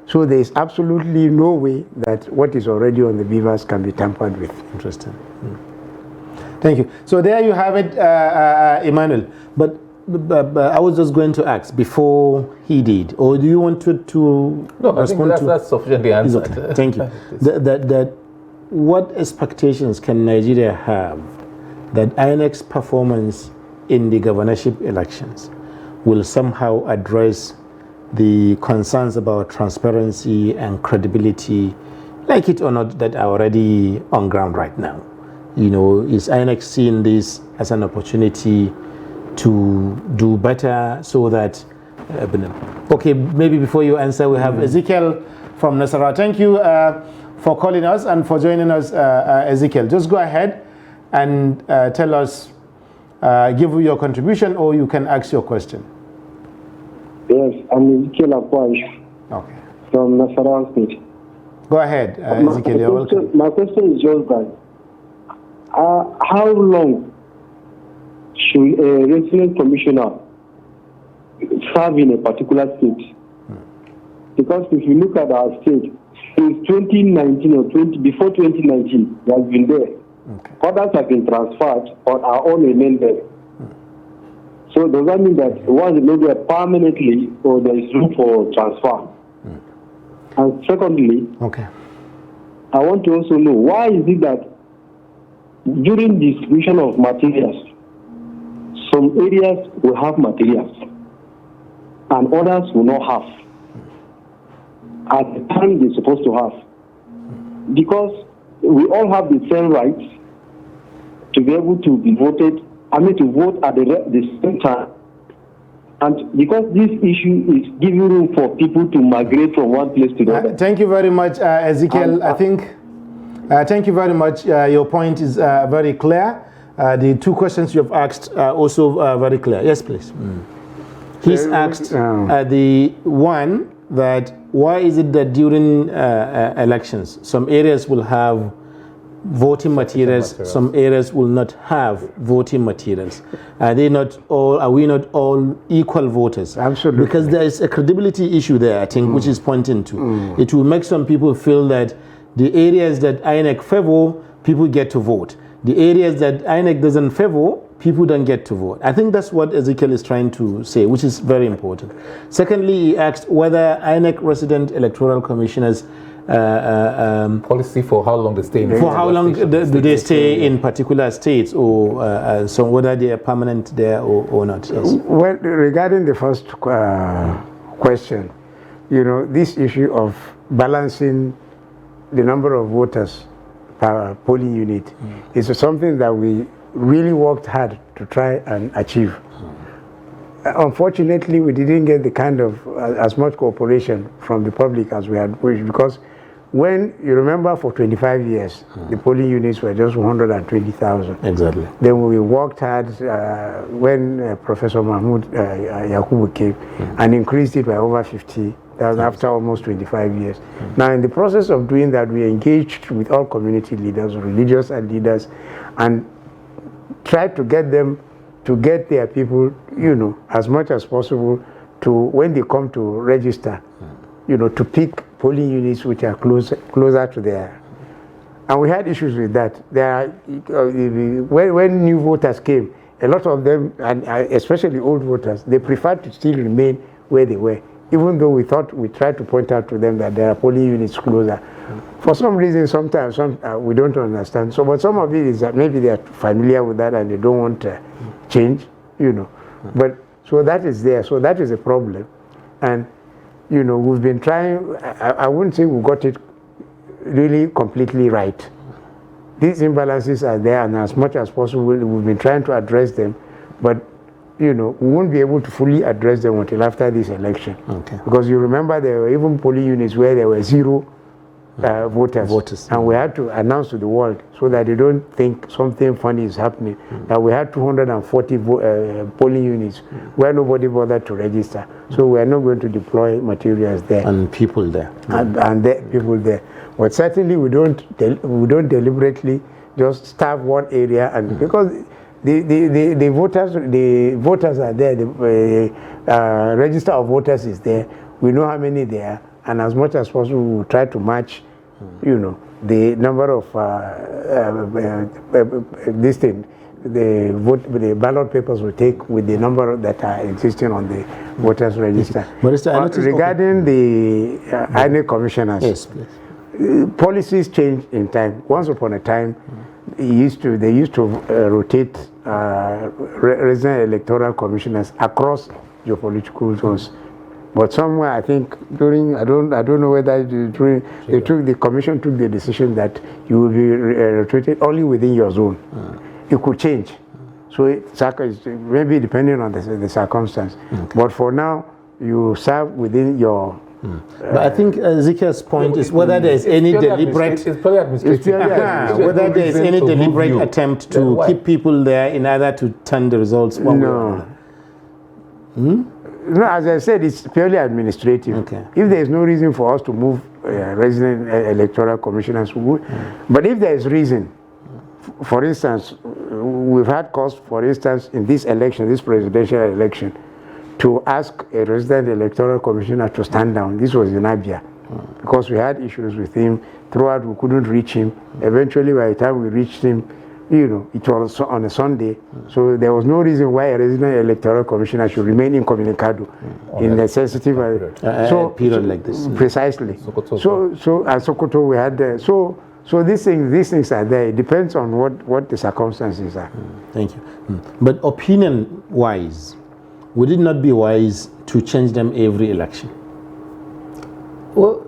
S11: So there is absolutely no way that what is already on the Bvas can be tampered with.
S1: Interesting. Thank you. So there you have it, Emmanuel. But I was just going to ask before he did, or do you want to
S12: no,
S1: respond
S12: I think that's sufficiently answered.
S1: Okay. Thank you. that what expectations can Nigeria have that INEC's performance in the governorship elections will somehow address the concerns about transparency and credibility, like it or not, that are already on ground right now? You know, is INEC seeing this as an opportunity to do better so that okay, maybe before you answer, we have Ezekiel from Nasarawa. Thank you for calling us and for joining us, Ezekiel. Just go ahead and tell us, give your contribution, or you can ask your question.
S14: Yes, I'm Ezekiel Akwash.
S1: Okay.
S14: From Nasarawa State.
S1: Go ahead, Ezekiel. You're welcome.
S14: My question is just that how long should a resident commissioner serve in a particular state? Because if you look at our state, since 2019 or before 2019, he has been there.
S1: Okay.
S14: Others have been transferred or are on remain there. So does that mean that once they go there permanently, or there is room for transfer? And secondly,
S1: okay,
S14: I want to also know, why is it that during distribution of materials, some areas will have materials and others will not have at the time they're supposed to have? Because we all have the same rights to be able to be voted, to vote at the same time. And because this issue is giving room for people to migrate from one place to the other.
S1: Thank you very much, Ezekiel. Thank you very much. Your point is very clear. The two questions you have asked are also very clear. Yes, please. He's asked the one that why is it that during elections some areas will have voting materials, some areas will not have voting materials? Are we not all equal voters?
S11: Absolutely.
S1: Because there is a credibility issue there, I think, which is pointing to. It will make some people feel that the areas that INEC favor, people get to vote. The areas that INEC doesn't favor, people don't get to vote. I think that's what Ezekiel is trying to say, which is very important. Secondly, he asked whether INEC resident electoral commissioners
S12: policy for how long they stay in
S1: for how long do they stay in particular states, or so whether they are permanent there or not. Yes.
S11: Well, regarding the first question, this issue of balancing the number of voters per polling unit is something that we really worked hard to try and achieve. Unfortunately, we didn't get the kind of as much cooperation from the public as we had wished, because when you remember, for 25 years, the polling units were just 120,000.
S1: Exactly.
S11: Then we worked hard when Professor Mahmoud Yakubu came and increased it by over 50,000 after almost 25 years. Now, in the process of doing that, we engaged with all community leaders, religious leaders, and tried to get them to get their people, as much as possible, to, when they come to register, to pick polling units which are closer to their. And we had issues with that. When new voters came, a lot of them, and especially old voters, they preferred to still remain where they were, even though we tried to point out to them that there are polling units closer. For some reason, sometimes we don't understand. So, but some of it is that maybe they are familiar with that and they don't want to change, But so that is there. So that is a problem, and we've been trying. I wouldn't say we got it really completely right. These imbalances are there, and as much as possible, we've been trying to address them, but we won't be able to fully address them until after this election.
S1: Okay.
S11: Because you remember there were even polling units where there were zero voters, and we had to announce to the world so that they don't think something funny is happening. That we had 240 polling units where nobody bothered to register. So we are not going to deploy materials there
S1: and people there,
S11: people there. But certainly we don't deliberately just starve one area, and because the voters are there, the register of voters is there. We know how many there are. And as much as possible, we will try to match, the number of the ballot papers will take with the number that are existing on the voters register. Regarding the INEC commissioners,
S1: yes, please.
S11: Policies change in time. Once upon a time, they used to rotate resident electoral commissioners across geopolitical zones. But somewhere, I think during, I don't know whether the commission took the decision that you will be rotated only within your zone. It could change. So it maybe depending on the circumstance. But for now, you serve within your.
S1: But I think Ezekiel's point is whether there is any deliberate, whether there is any deliberate attempt to keep people there in order to turn the results one way or another.
S11: No, as I said, it's purely administrative.
S1: Okay.
S11: If there is no reason for us to move resident electoral commissioners, we would. But if there is reason, for instance, we've had cause, for instance, in this election, this presidential election, to ask a resident electoral commissioner to stand down. This was in Abia, because we had issues with him throughout. We couldn't reach him. Eventually, by the time we reached him, it was on a Sunday, so there was no reason why a resident electoral commissioner should remain incommunicado in a sensitive
S1: period like this.
S11: Precisely. So at Sokoto we had so these things are there. It depends on what the circumstances are.
S1: Thank you. But opinion-wise, would it not be wise to change them every election?
S12: Well,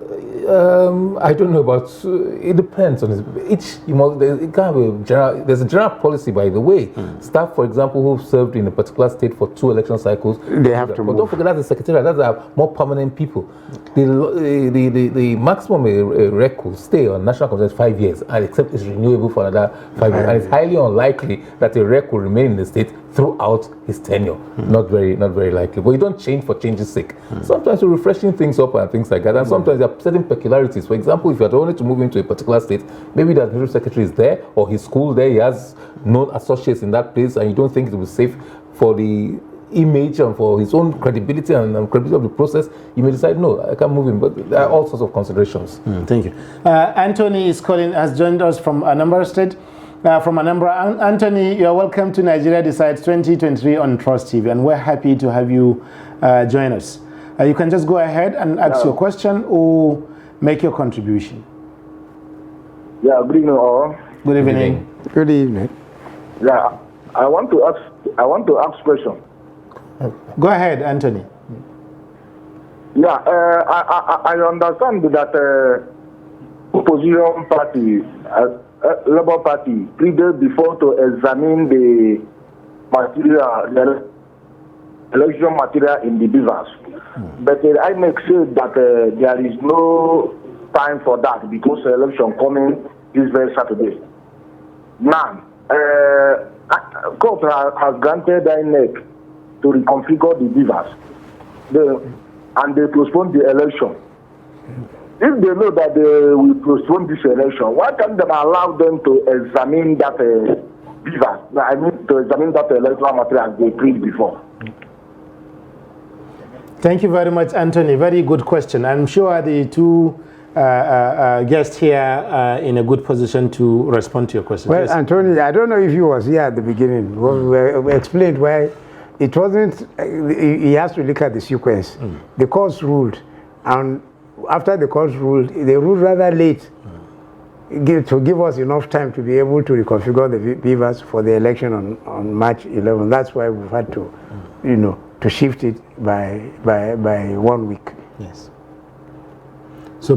S12: I don't know about. It depends on each. It can't be general. There's a general policy, by the way. Staff, for example, who served in a particular state for 2 election cycles,
S11: they have to move.
S12: But don't forget that's the secretariat. That's our more permanent people. The maximum a rec will stay on national congress 5 years, and except it's renewable for another 5 years. And it's highly unlikely that a rec will remain in the state throughout his tenure. Not very likely. But you don't change for change's sake. Sometimes you're refreshing things up and things like that. And sometimes there are certain peculiarities. For example, if you're only to move into a particular state, maybe the administrative secretary is there, or his school there, he has known associates in that place, and you don't think it will be safe for the image and for his own credibility and credibility of the process, you may decide, no, I can't move him. But there are all sorts of considerations.
S1: Thank you. Anthony has joined us from Anambra State. From Anambra. Anthony, you are welcome to Nigeria Decides 2023 on Trust TV, and we're happy to have you join us. You can just go ahead and ask your question or make your contribution.
S15: Yeah, good evening all.
S1: Good evening.
S11: Good evening.
S15: Yeah, I want to ask question.
S1: Go ahead, Anthony.
S15: Yeah, I understand that opposition party, Labour Party, 3 days before to examine the material, the election material in the Bvas. But I make sure that there is no time for that because the election coming this very Saturday. Now, court has granted INEC to reconfigure the Bvas, and they postpone the election. If they know that they will postpone this election, why can't they allow them to examine that Bvas? I mean, to examine that electoral material as they did before.
S1: Thank you very much, Anthony. Very good question. I'm sure the two guests here are in a good position to respond to your question.
S11: Well,
S1: yes.
S11: Anthony, I don't know if you was here at the beginning. We explained why it wasn't. He has to look at the sequence. The courts ruled, and after the courts ruled, they ruled rather late to give us enough time to be able to reconfigure the Bvas for the election on March 11. That's why we've had to, to shift it by 1 week.
S1: Yes. So,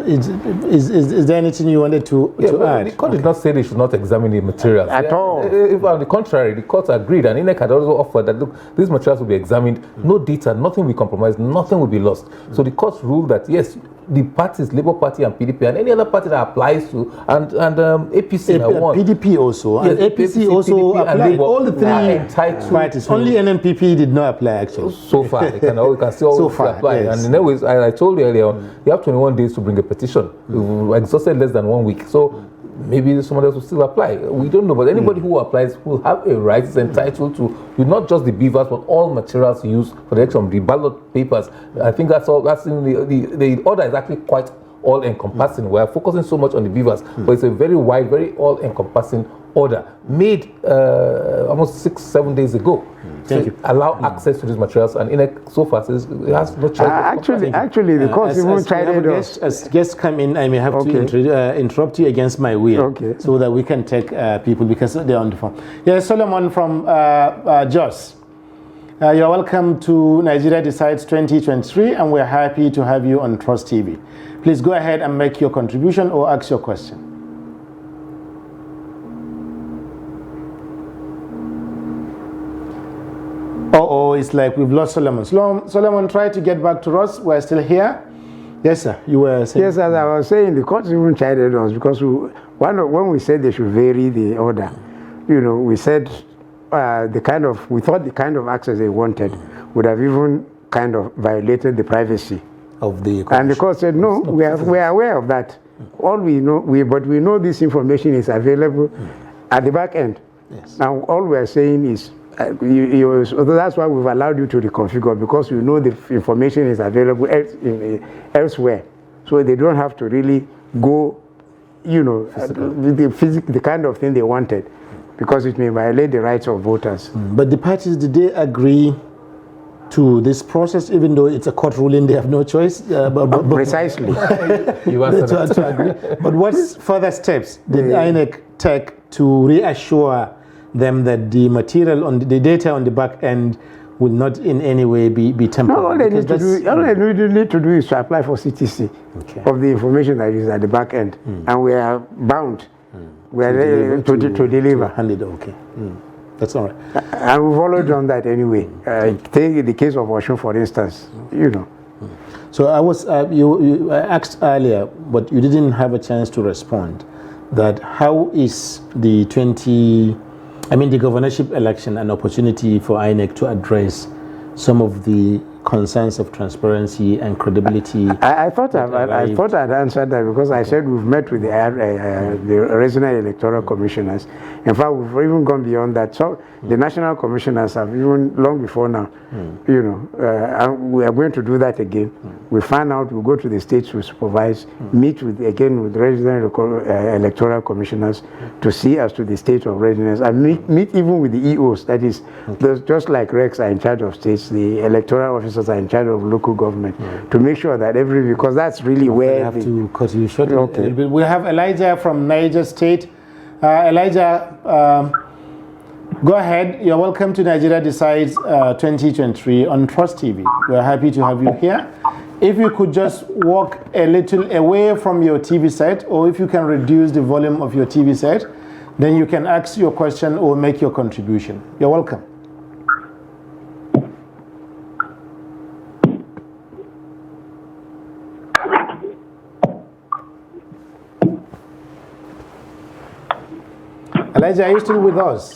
S1: is there anything you wanted to add?
S12: The court did not say they should not examine the materials.
S11: At all.
S12: If on the contrary, the court agreed, and INEC had also offered that, look, these materials will be examined, no data, nothing will be compromised, nothing will be lost. So the court ruled that, yes, the parties, Labour Party and PDP, and any other party that applies to, and APC now won.
S1: PDP also, yes, and APC also
S12: PDP
S1: applied.
S12: Labour
S1: All the three parties. Only NNPP did not apply, actually.
S12: So far, they can still apply. Yes. And in ways, I told you earlier on, you have 21 days to bring a petition. We've exhausted less than 1 week. So maybe someone else will still apply. We don't know, but anybody who applies will have a right, is entitled to not just the Bvas, but all materials used for the election, the ballot papers. I think that's all. That's in the order is actually quite all-encompassing. We are focusing so much on the Bvas, but it's a very wide, very all-encompassing order made almost 6-7 days ago.
S1: Thank you.
S12: Allow access to these materials, and INEC so far says it has no choice.
S11: Actually, the court even tried it.
S1: As guests come in, I may have to interrupt you against my will, so that we can take people because they're on the phone. Yes, Solomon from Jos. You're welcome to Nigeria Decides 2023, and we're happy to have you on Trust TV. Please go ahead and make your contribution or ask your question. It's like we've lost Solomon. Solomon, try to get back to us. We're still here. Yes, sir. You were saying.
S11: Yes, as I was saying, the court even chided us because when we said they should vary the order, we said we thought the kind of access they wanted would have even kind of violated the privacy
S1: of the court.
S11: And the court said, no, we are aware of that. All we know, but we know this information is available at the back end.
S1: Yes.
S11: Now, all we are saying is, that's why we've allowed you to reconfigure, because we know the information is available elsewhere. So they don't have to really go, the kind of thing they wanted, because it may violate the rights of voters.
S1: But the parties, did they agree to this process, even though it's a court ruling, they have no choice?
S11: Precisely.
S1: to agree. But what further steps did INEC take to reassure them that the material on the data on the back end will not in any way be tampered?
S11: No, all they need to do is to apply for CTC of the information that is at the back end, and we are bound. We are to deliver.
S1: That's all right.
S11: And we've already done that anyway. Take the case of Osun, for instance.
S1: So I was you asked earlier, but you didn't have a chance to respond. That how is the governorship election an opportunity for INEC to address some of the concerns of transparency and credibility?
S11: I thought I'd answered that, because I said we've met with the regional electoral commissioners. In fact, we've even gone beyond that. So the national commissioners have even long before now, and we are going to do that again. We find out, we'll go to the states we supervise, meet with regional electoral commissioners to see as to the state of readiness, and meet even with the EOs, that is, just like Rex are in charge of states, the electoral officers are in charge of local government, to make sure that because that's really where
S1: I have to cut you short. We have Elijah from Niger State. Elijah, go ahead. You're welcome to Nigeria Decides 2023 on Trust TV. We're happy to have you here. If you could just walk a little away from your TV set, or if you can reduce the volume of your TV set, then you can ask your question or make your contribution. You're welcome. Elijah, are you still with us?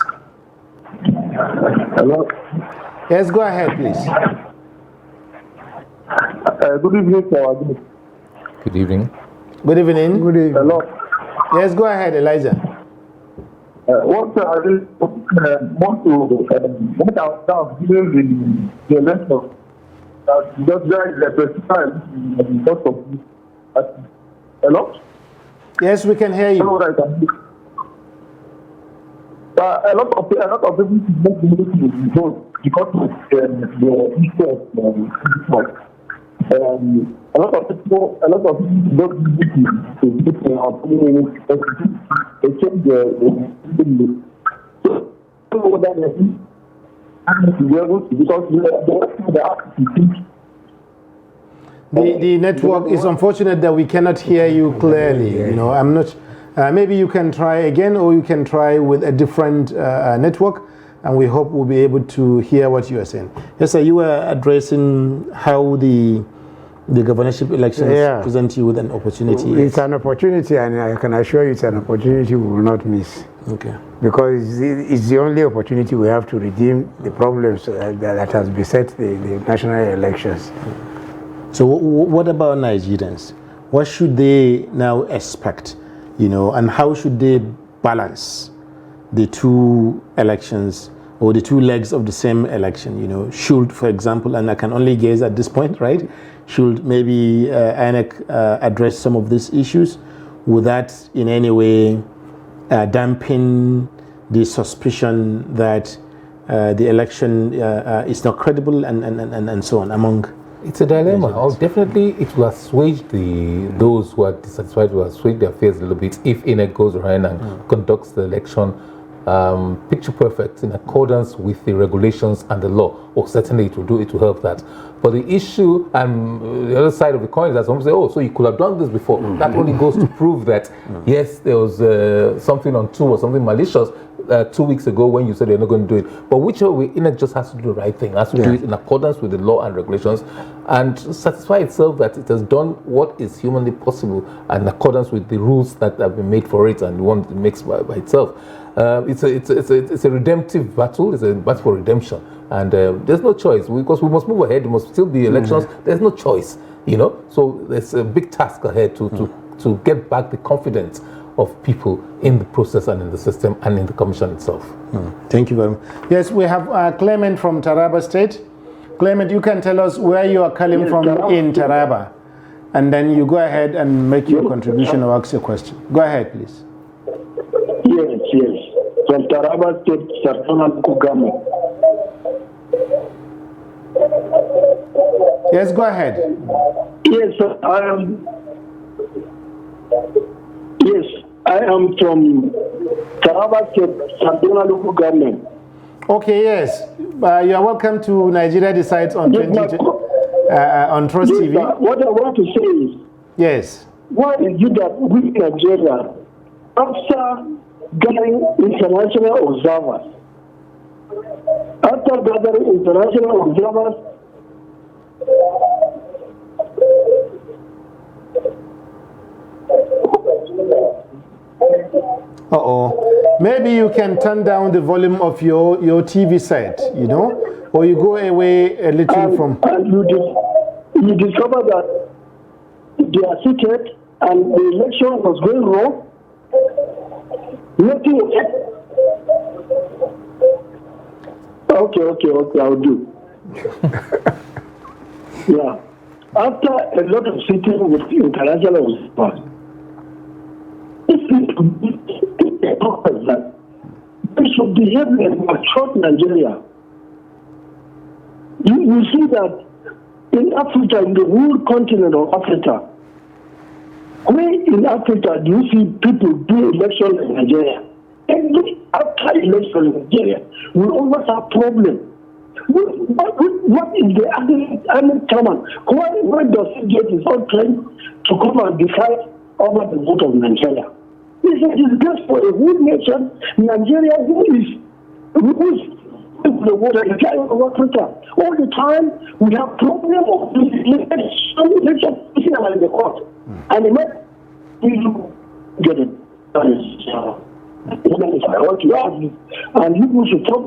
S15: Hello?
S1: Yes, go ahead, please.
S15: Good evening, sir.
S12: Good evening.
S1: Good evening.
S11: Good evening.
S15: Hello?
S1: Yes, go ahead, Elijah.
S15: What I really want to what I was during the election, just there is a specified because of hello?
S1: Yes, we can hear you.
S15: Hello, right. A lot of people don't be able to vote because of the issue of a lot of people don't be able to vote they change the
S1: The network is unfortunate that we cannot hear you clearly. I'm not. Maybe you can try again, or you can try with a different network, and we hope we'll be able to hear what you are saying. Yes, sir, you were addressing how the governorship elections present you with an opportunity.
S11: It's an opportunity, and I can assure you it's an opportunity we will not miss.
S1: Okay.
S11: Because it's the only opportunity we have to redeem the problems that has beset the national elections.
S1: So what about Nigerians? What should they now expect? And how should they balance the two elections or the two legs of the same election, you know, should, for example, and I can only guess at this point, right, should maybe INEC address some of these issues? Would that in any way dampen the suspicion that the election is not credible and so on among?
S12: It's a dilemma. Oh, definitely, it will assuage those who are dissatisfied, will assuage their fears a little bit if INEC goes around and conducts the election picture perfect in accordance with the regulations and the law. Oh, certainly it will help that. But the issue and the other side of the coin is that someone say, oh, so you could have done this before. That only goes to prove that, yes, there was something on tour or something malicious 2 weeks ago when you said you're not going to do it. But whichever way, INEC just has to do the right thing, has to do it in accordance with the law and regulations and satisfy itself that it has done what is humanly possible and in accordance with the rules that have been made for it and the one it makes by itself. It's a redemptive battle. It's a battle for redemption, and there's no choice because we must move ahead. There must still be elections. There's no choice, you know. So there's a big task ahead to get back the confidence of people in the process and in the system and in the commission itself.
S1: Thank you very much. Yes, we have Clement from Taraba State. Clement, you can tell us where you are calling from in Taraba, and then you go ahead and make your contribution or ask your question. Go ahead, please.
S14: Yes. From Taraba State, Sartona Kugame.
S1: Yes, go ahead.
S14: Yes, I am from Taraba State, Sartona local government.
S1: Okay, yes. You are welcome to Nigeria Decides on on Trust TV.
S14: What I want to say is,
S1: yes.
S14: Why is it that we in Nigeria, after gathering international observers,
S1: maybe you can turn down the volume of your TV set, you know, or you go away a little from.
S14: And you discover that they are seated and the election was going wrong. Nothing. Okay, I'll do. Yeah. After a lot of sitting with international observers, they should behave like mature Nigeria. You see that in Africa, in the whole continent of Africa, where in Africa do you see people do election in Nigeria? After election in Nigeria, we always have problems. What is the other common? Why does he get his own claim to come and decide over the vote of Nigeria? It's a disgrace for a whole nation, Nigeria, who is the water of Africa. All the time we have problems of election in the court. And the man you get it. I want to ask you, and you should talk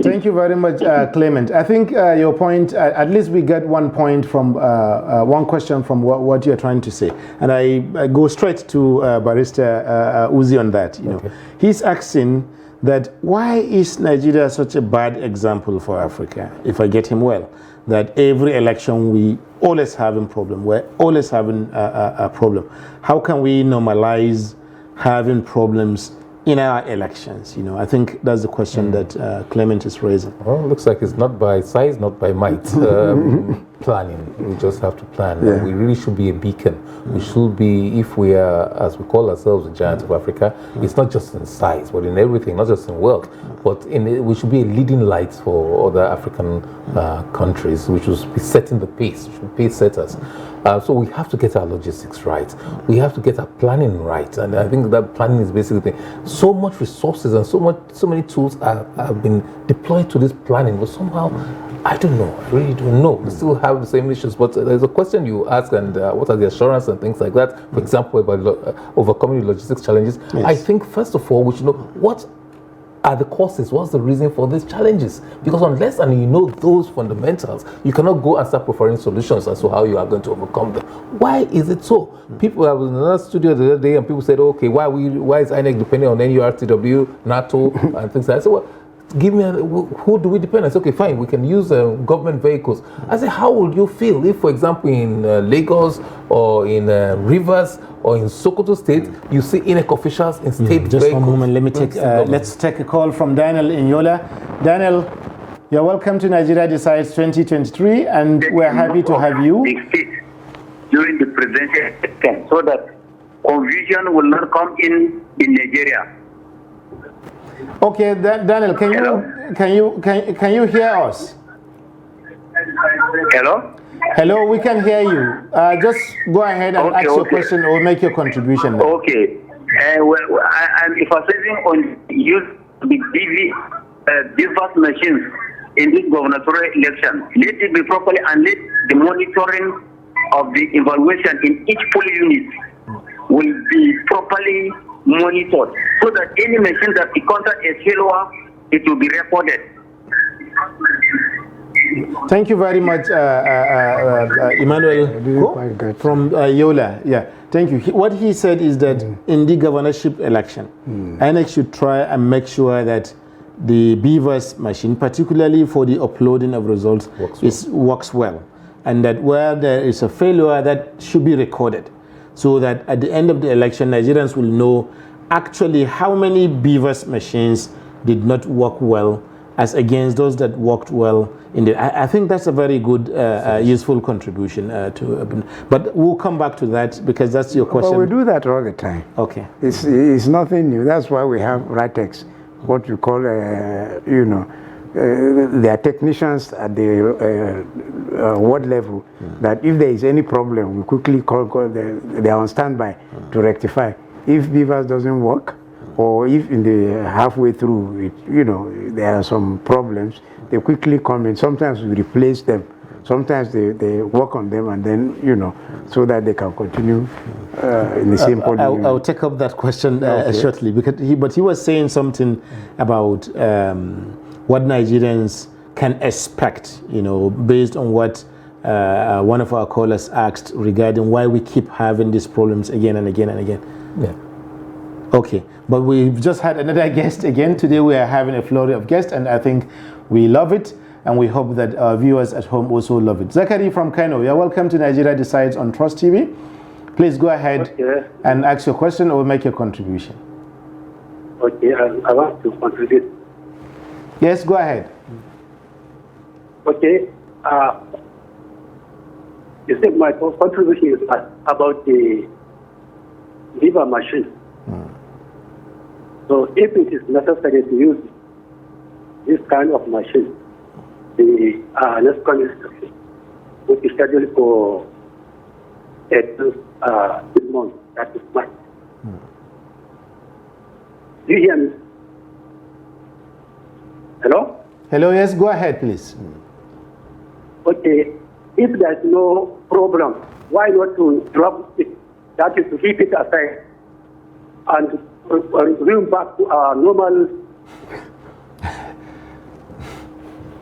S1: Thank you very much, Clement. I think your point, at least we get 1 point from one question from what you're trying to say. And I go straight to Barrister Uzi on that. You know, he's asking that why is Nigeria such a bad example for Africa, if I get him well, that every election we always having problem, we're always having a problem. How can we normalize having problems in our elections? You know, I think that's the question that Clement is raising.
S12: Well, it looks like it's not by size, not by might. Planning. We just have to plan. Yeah. We really should be a beacon. We should be, if we are, as we call ourselves, the giant of Africa, it's not just in size, but in everything, not just in wealth, but we should be a leading light for other African countries. We should be setting the pace, we should be pace setters. So we have to get our logistics right. We have to get our planning right. And I think that planning is basically the thing. So much resources and so many tools have been deployed to this planning, but somehow, I don't know. I really don't know. We still have the same issues. But there's a question you ask, and what are the assurance and things like that? For example, about overcoming the logistics challenges. Yes. I think, first of all, we should know what are the causes? What's the reason for these challenges? Because unless and you know those fundamentals, you cannot go and start providing solutions as to how you are going to overcome them. Why is it so? People, I was in another studio the other day and people said, okay, why is INEC depending on NURTW, NATO, and things like that? I said, well, give me, who do we depend on? I said, okay, fine, we can use government vehicles. I said, how would you feel if, for example, in Lagos or in Rivers or in Sokoto State, you see INEC officials in state
S1: just
S12: vehicles?
S1: one moment, let me take, let's take a call from Daniel in Yola. Daniel, you're welcome to Nigeria Decides 2023, and we're happy to have you.
S16: During the presidential election, so that confusion will not come in Nigeria.
S1: Okay, Daniel, can you hear us?
S16: Hello?
S1: Hello, we can hear you. Just go ahead and ask your question or make your contribution. Then.
S16: Okay. I'm emphasizing on use the Bvas machines in this gubernatorial election. Let it be properly, and let the monitoring of the evaluation in each polling unit will be properly monitored, so that any machine that encounter a failure, it will be recorded.
S1: Thank you very much, Emmanuel from Yola. Yeah, thank you. What he said is that in the governorship election, INEC should try and make sure that the Bvas machine, particularly for the uploading of results, works well, and that where there is a failure, that should be recorded, so that at the end of the election, Nigerians will know actually how many Bvas machines did not work well as against those that worked well. I think that's a very good, useful contribution but we'll come back to that because that's your question.
S11: But we do that all the time.
S1: Okay.
S11: It's nothing new. That's why we have RITEX, what we call, they are technicians at the ward level, that if there is any problem, we quickly call they are on standby to rectify. If Bvas doesn't work, or if in the halfway through, there are some problems, they quickly come in. Sometimes we replace them. Sometimes they work on them, and then, so that they can continue in the same point.
S1: I'll take up that question shortly, because he was saying something about what Nigerians can expect, based on what one of our callers asked regarding why we keep having these problems again and again and again.
S12: Yeah.
S1: Okay, but we've just had another guest again. Today we are having a flurry of guests, and I think we love it, and we hope that our viewers at home also love it. Zachary from Kano, you're welcome to Nigeria Decides on Trust TV. Please go ahead and ask your question or make your contribution.
S17: Okay, I want to contribute.
S1: Yes, go ahead.
S17: Okay, you said my contribution is about the Bvas machine. So if it is necessary to use this kind of machine, the next constitution will be scheduled for this month, that is March. Do you hear me? Hello?
S1: Hello, yes, go ahead, please.
S17: Okay, if there's no problem, why not to drop it? That is to keep it aside and bring back to our normal.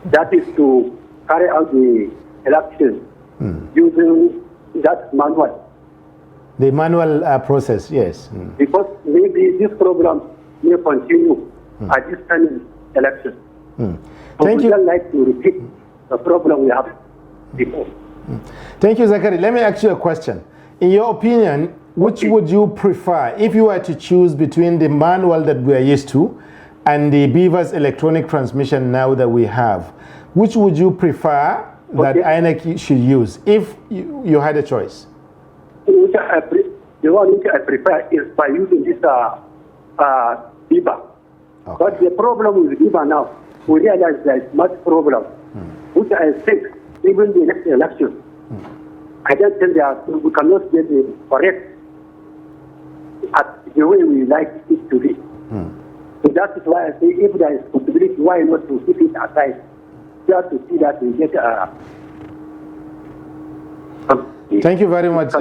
S17: That is to carry out the election using that manual.
S1: The manual process, yes.
S17: Because maybe this program may continue at this time election.
S1: Thank you.
S17: We don't like to repeat the problem we have before.
S1: Thank you, Zachary. Let me ask you a question. In your opinion, which would you prefer if you were to choose between the manual that we are used to and the Bvas electronic transmission now that we have? Which would you prefer that INEC should use if you had a choice?
S17: The one which I prefer is by using this Bvas. But the problem with Bvas now, we realize there is much problem, which I think even the next election, I don't think we cannot get the correct at the way we like it to be. So that is why I say if there is possibility, why not to keep it aside, just to see that we get
S1: Thank you very much.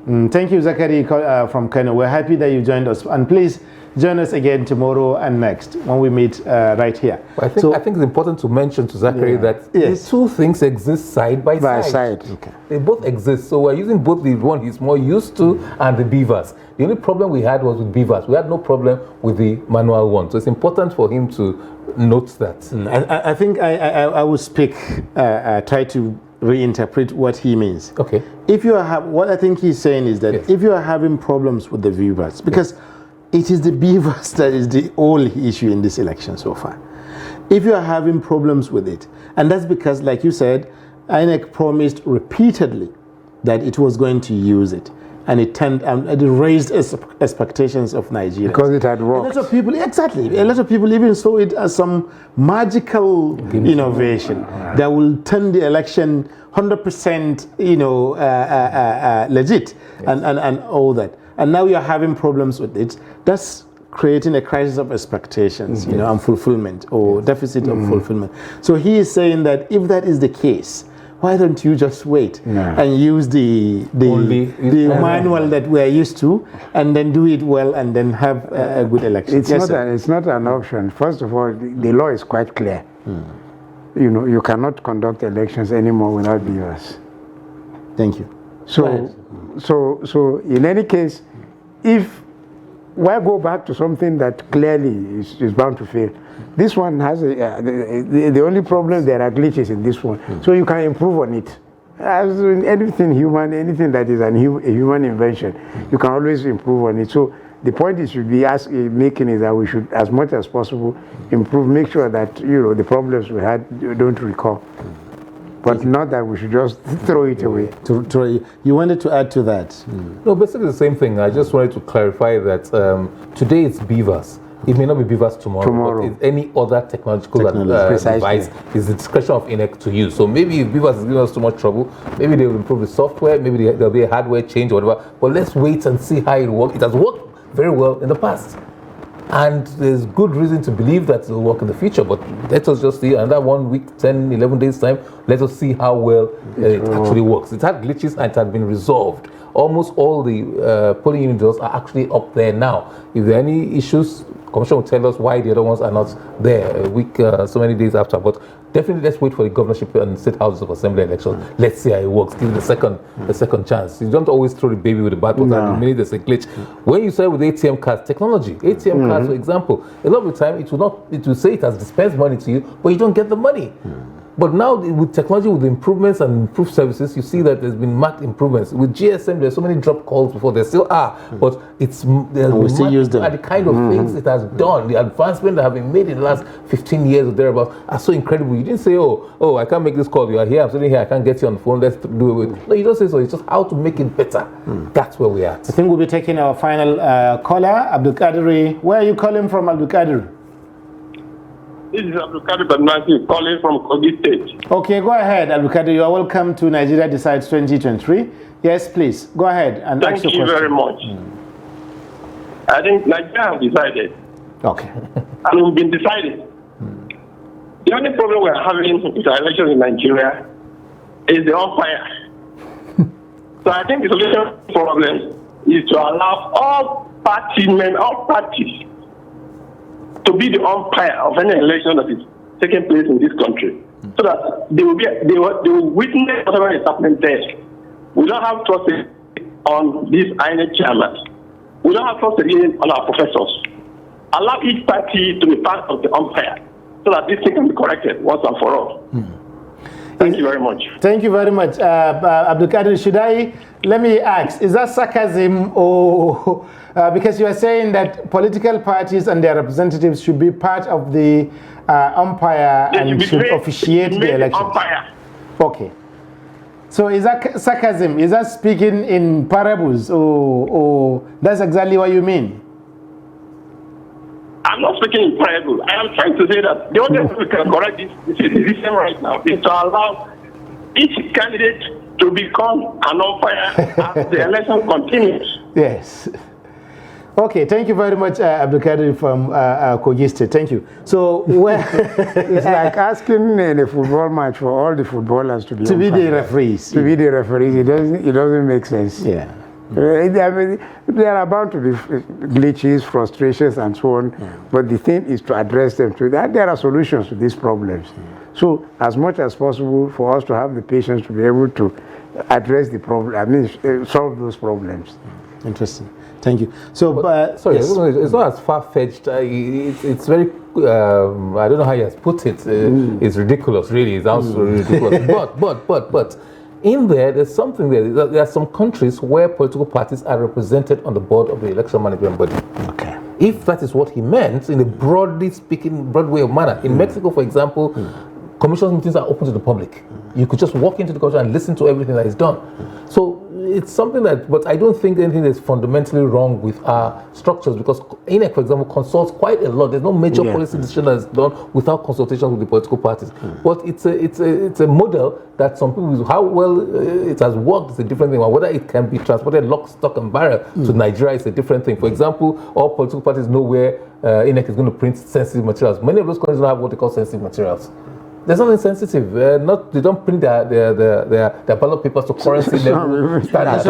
S1: Thank you, Zachary from Kano. We're happy that you joined us. And please join us again tomorrow and next when we meet right here.
S12: I think it's important to mention to Zachary that the two things exist side by side.
S1: Okay.
S12: They both exist. So we're using both the one he's more used to and the Bvas. The only problem we had was with Bvas. We had no problem with the manual one. So it's important for him to note that.
S1: I think I will speak, try to reinterpret what he means.
S12: Okay.
S1: If you are what I think he's saying is that if you are having problems with the Bvas, because it is the Bvas that is the only issue in this election so far. If you are having problems with it, and that's because, like you said, INEC promised repeatedly that it was going to use it, and it raised expectations of Nigeria.
S11: Because it had worked.
S1: A lot of people, exactly, a lot of people even saw it as some magical innovation that will turn the election 100%, legit, and all that. And now you're having problems with it. That's creating a crisis of expectations, and fulfillment, or deficit of fulfillment. So he is saying that if that is the case, why don't you just wait and use the manual that we're used to, and then do it well, and then have a good election?
S11: It's not an option. First of all, the law is quite clear. You cannot conduct elections anymore without Bvas.
S1: Thank you.
S11: So in any case, why go back to something that clearly is bound to fail? This one has the only problem, there are glitches in this one. So you can improve on it. As in anything human, anything that is a human invention, you can always improve on it. So the point is should be making is that we should, as much as possible, improve, make sure that the problems we had don't recur. But not that we should just throw it away.
S1: You wanted to add to that?
S12: No, basically the same thing. I just wanted to clarify that today it's Bvas. It may not be Bvas tomorrow. But it's any other technological device is the discretion of INEC to use. So maybe if Bvas is giving us too much trouble, maybe they will improve the software, maybe there'll be a hardware change or whatever. But let's wait and see how it works. It has worked very well in the past. And there's good reason to believe that it will work in the future. But let us just see another 1 week, 10, 11 days time. Let us see how well it actually works. It had glitches and it had been resolved. Almost all the polling units are actually up there now. If there are any issues, the Commission will tell us why the other ones are not there a week, so many days after. But definitely let's wait for the governorship and state houses of assembly elections. Let's see how it works. Give it a second chance. You don't always throw the baby with the bathwater. The minute there's a glitch. When you say with ATM cards, technology, ATM cards, for example, a lot of the time it will say it has dispensed money to you, but you don't get the money. But now with technology, with the improvements and improved services, you see that there's been marked improvements. With GSM, there's so many drop calls before. There still are, but we still use them. The kind of things it has done, the advancements that have been made in the last 15 years or thereabouts are so incredible. You didn't say, oh, I can't make this call. You are here, I'm sitting here, I can't get you on the phone. Let's do it. No, you don't say so. It's just how to make it better. That's where we are.
S1: I think we'll be taking our final caller, Abdul Qadri. Where are you calling from, Abdul Qadri?
S18: This is Abdul Qadir Badmasi calling from Kogi State.
S1: Okay, go ahead, Abdul Qadir. You are welcome to Nigeria Decides 2023. Yes, please, go ahead and ask your question.
S18: Thank you very much. I think Nigeria has decided.
S1: Okay.
S18: And we've been deciding. The only problem we're having with the election in Nigeria is the umpire. So I think the solution to the problem is to allow all parties to be the umpire of any election that is taking place in this country, so that they will witness whatever is happening there. We don't have trust on these INEC chairmen. We don't have trust again on our professors. Allow each party to be part of the umpire, so that this thing can be corrected once and for all. Thank you very much.
S1: Thank you very much, Abdul Qadir. Let me ask, is that sarcasm or because you are saying that political parties and their representatives should be part of the umpire and should officiate the election?
S18: Umpire.
S1: Okay. So is that sarcasm? Is that speaking in parables, or that's exactly what you mean?
S18: I'm not speaking in parables. I am trying to say that the only way we can correct this decision right now is to allow each candidate to become an umpire as the election continues.
S1: Yes. Okay, thank you very much, Abdul Qadir from Kogi State. Thank you. So,
S11: it's like asking in a football match for all the footballers to be
S1: the referees.
S11: To be the referees, it doesn't make sense.
S1: Yeah.
S11: There are bound to be glitches, frustrations, and so on. But the thing is to address them. To that, there are solutions to these problems. So, as much as possible, for us to have the patience to be able to address the problem, solve those problems.
S1: Interesting. Thank you. So,
S12: sorry,
S1: yes.
S12: it's not as far-fetched. It's very, I don't know how he has put it. It's ridiculous, really. It sounds ridiculous. But, in there's something there. There are some countries where political parties are represented on the board of the election management body.
S1: Okay.
S12: If that is what he meant, in a broad way of manner. In Mexico, for example, commission meetings are open to the public. You could just walk into the commission and listen to everything that is done. So it's something that, but I don't think anything is fundamentally wrong with our structures, because INEC, for example, consults quite a lot. There's no major policy decision that's done without consultation with the political parties. But it's a model that some people, how well it has worked is a different thing. Whether it can be transported lock, stock, and barrel to Nigeria is a different thing. For example, all political parties know where INEC is going to print sensitive materials. Many of those countries don't have what they call sensitive materials. There's nothing sensitive. They don't print their ballot papers to currency level standards.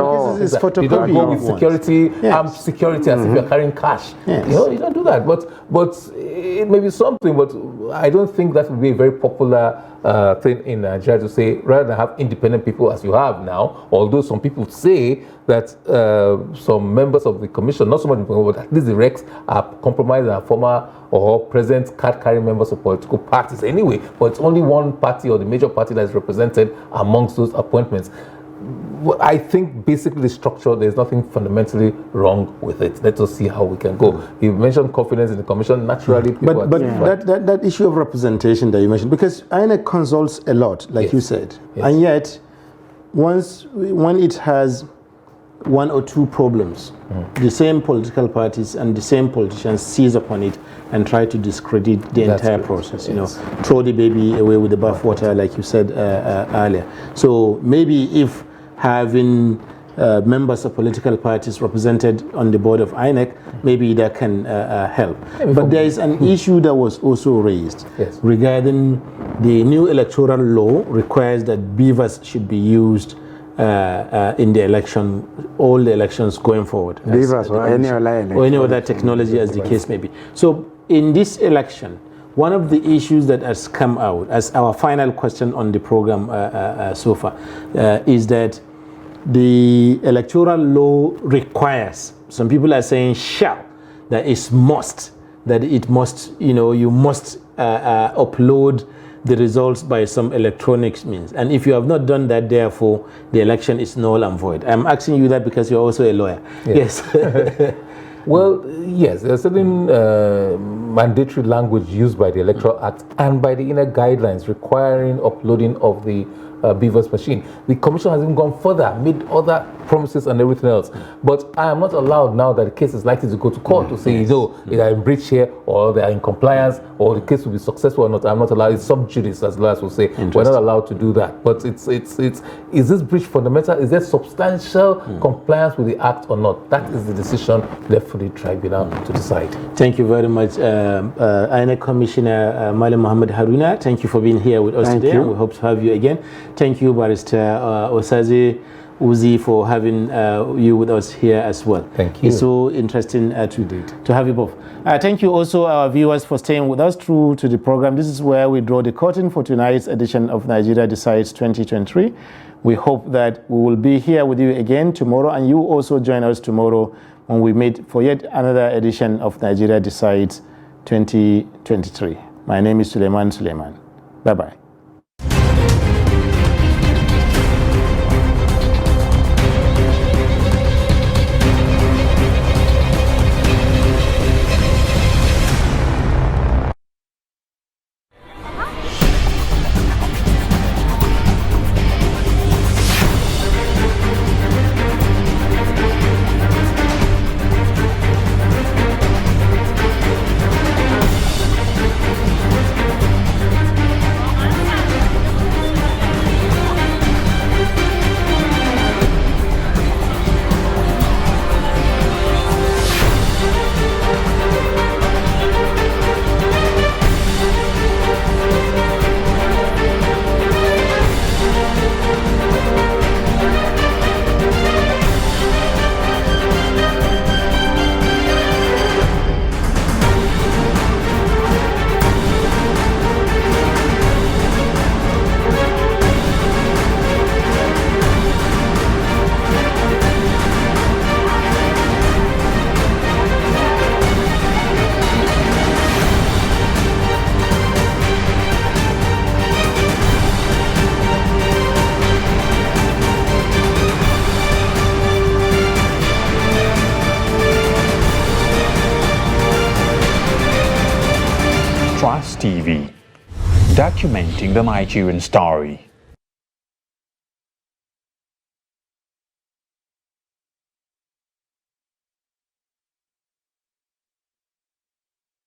S12: They don't go with security, armed security as if you're carrying cash.
S1: Yes.
S12: You don't do that. But it may be something. But I don't think that would be a very popular thing in Nigeria to say, rather than have independent people as you have now. Although some people say that some members of the commission, not so much, but at least the Rex, are compromised and are former or present card-carrying members of political parties anyway. But it's only one party or the major party that is represented amongst those appointments. I think basically the structure, there's nothing fundamentally wrong with it. Let us see how we can go. You mentioned confidence in the commission. Naturally,
S1: but that issue of representation that you mentioned, because INEC consults a lot, like you said, and yet when it has one or two problems, the same political parties and the same politicians seize upon it and try to discredit the entire process. You know, throw the baby away with the bathwater, like you said earlier. So maybe if having members of political parties represented on the board of INEC, maybe that can help. But there is an issue that was also raised regarding the new electoral law requires that Bvas should be used in the election, all the elections going forward.
S11: Bvas or any other election.
S1: Or any other technology, as the case may be. So in this election, one of the issues that has come out as our final question on the program so far is that the electoral law requires, some people are saying shall, that it's must, that it must, you must upload the results by some electronic means. And if you have not done that, therefore, the election is null and void. I'm asking you that because you're also a lawyer. Yes.
S12: Well, yes, there's certain mandatory language used by the Electoral Act and by the INEC guidelines requiring uploading of the Bvas machine. The commission has even gone further, made other promises and everything else. But I am not allowed now that the case is likely to go to court to say, they are in breach here, or they are in compliance, or the case will be successful or not. I'm not allowed. It's sub judice, as lawyers will say. We're not allowed to do that. But is this breach fundamental? Is there substantial compliance with the act or not? That is the decision left for the tribunal to decide.
S1: Thank you very much, INEC Commissioner Malam Muhammad Haruna. Thank you for being here with us today. And we hope to have you again. Thank you, Barrister Osaze Uzi, for having you with us here as well.
S12: Thank you.
S1: It's so interesting to have you both. Thank you also, our viewers, for staying with us through to the program. This is where we draw the curtain for tonight's edition of Nigeria Decides 2023. We hope that we will be here with you again tomorrow, and you also join us tomorrow when we meet for yet another edition of Nigeria Decides 2023. My name is Suleiman. Bye-bye.
S19: TV, documenting the Nigerian story.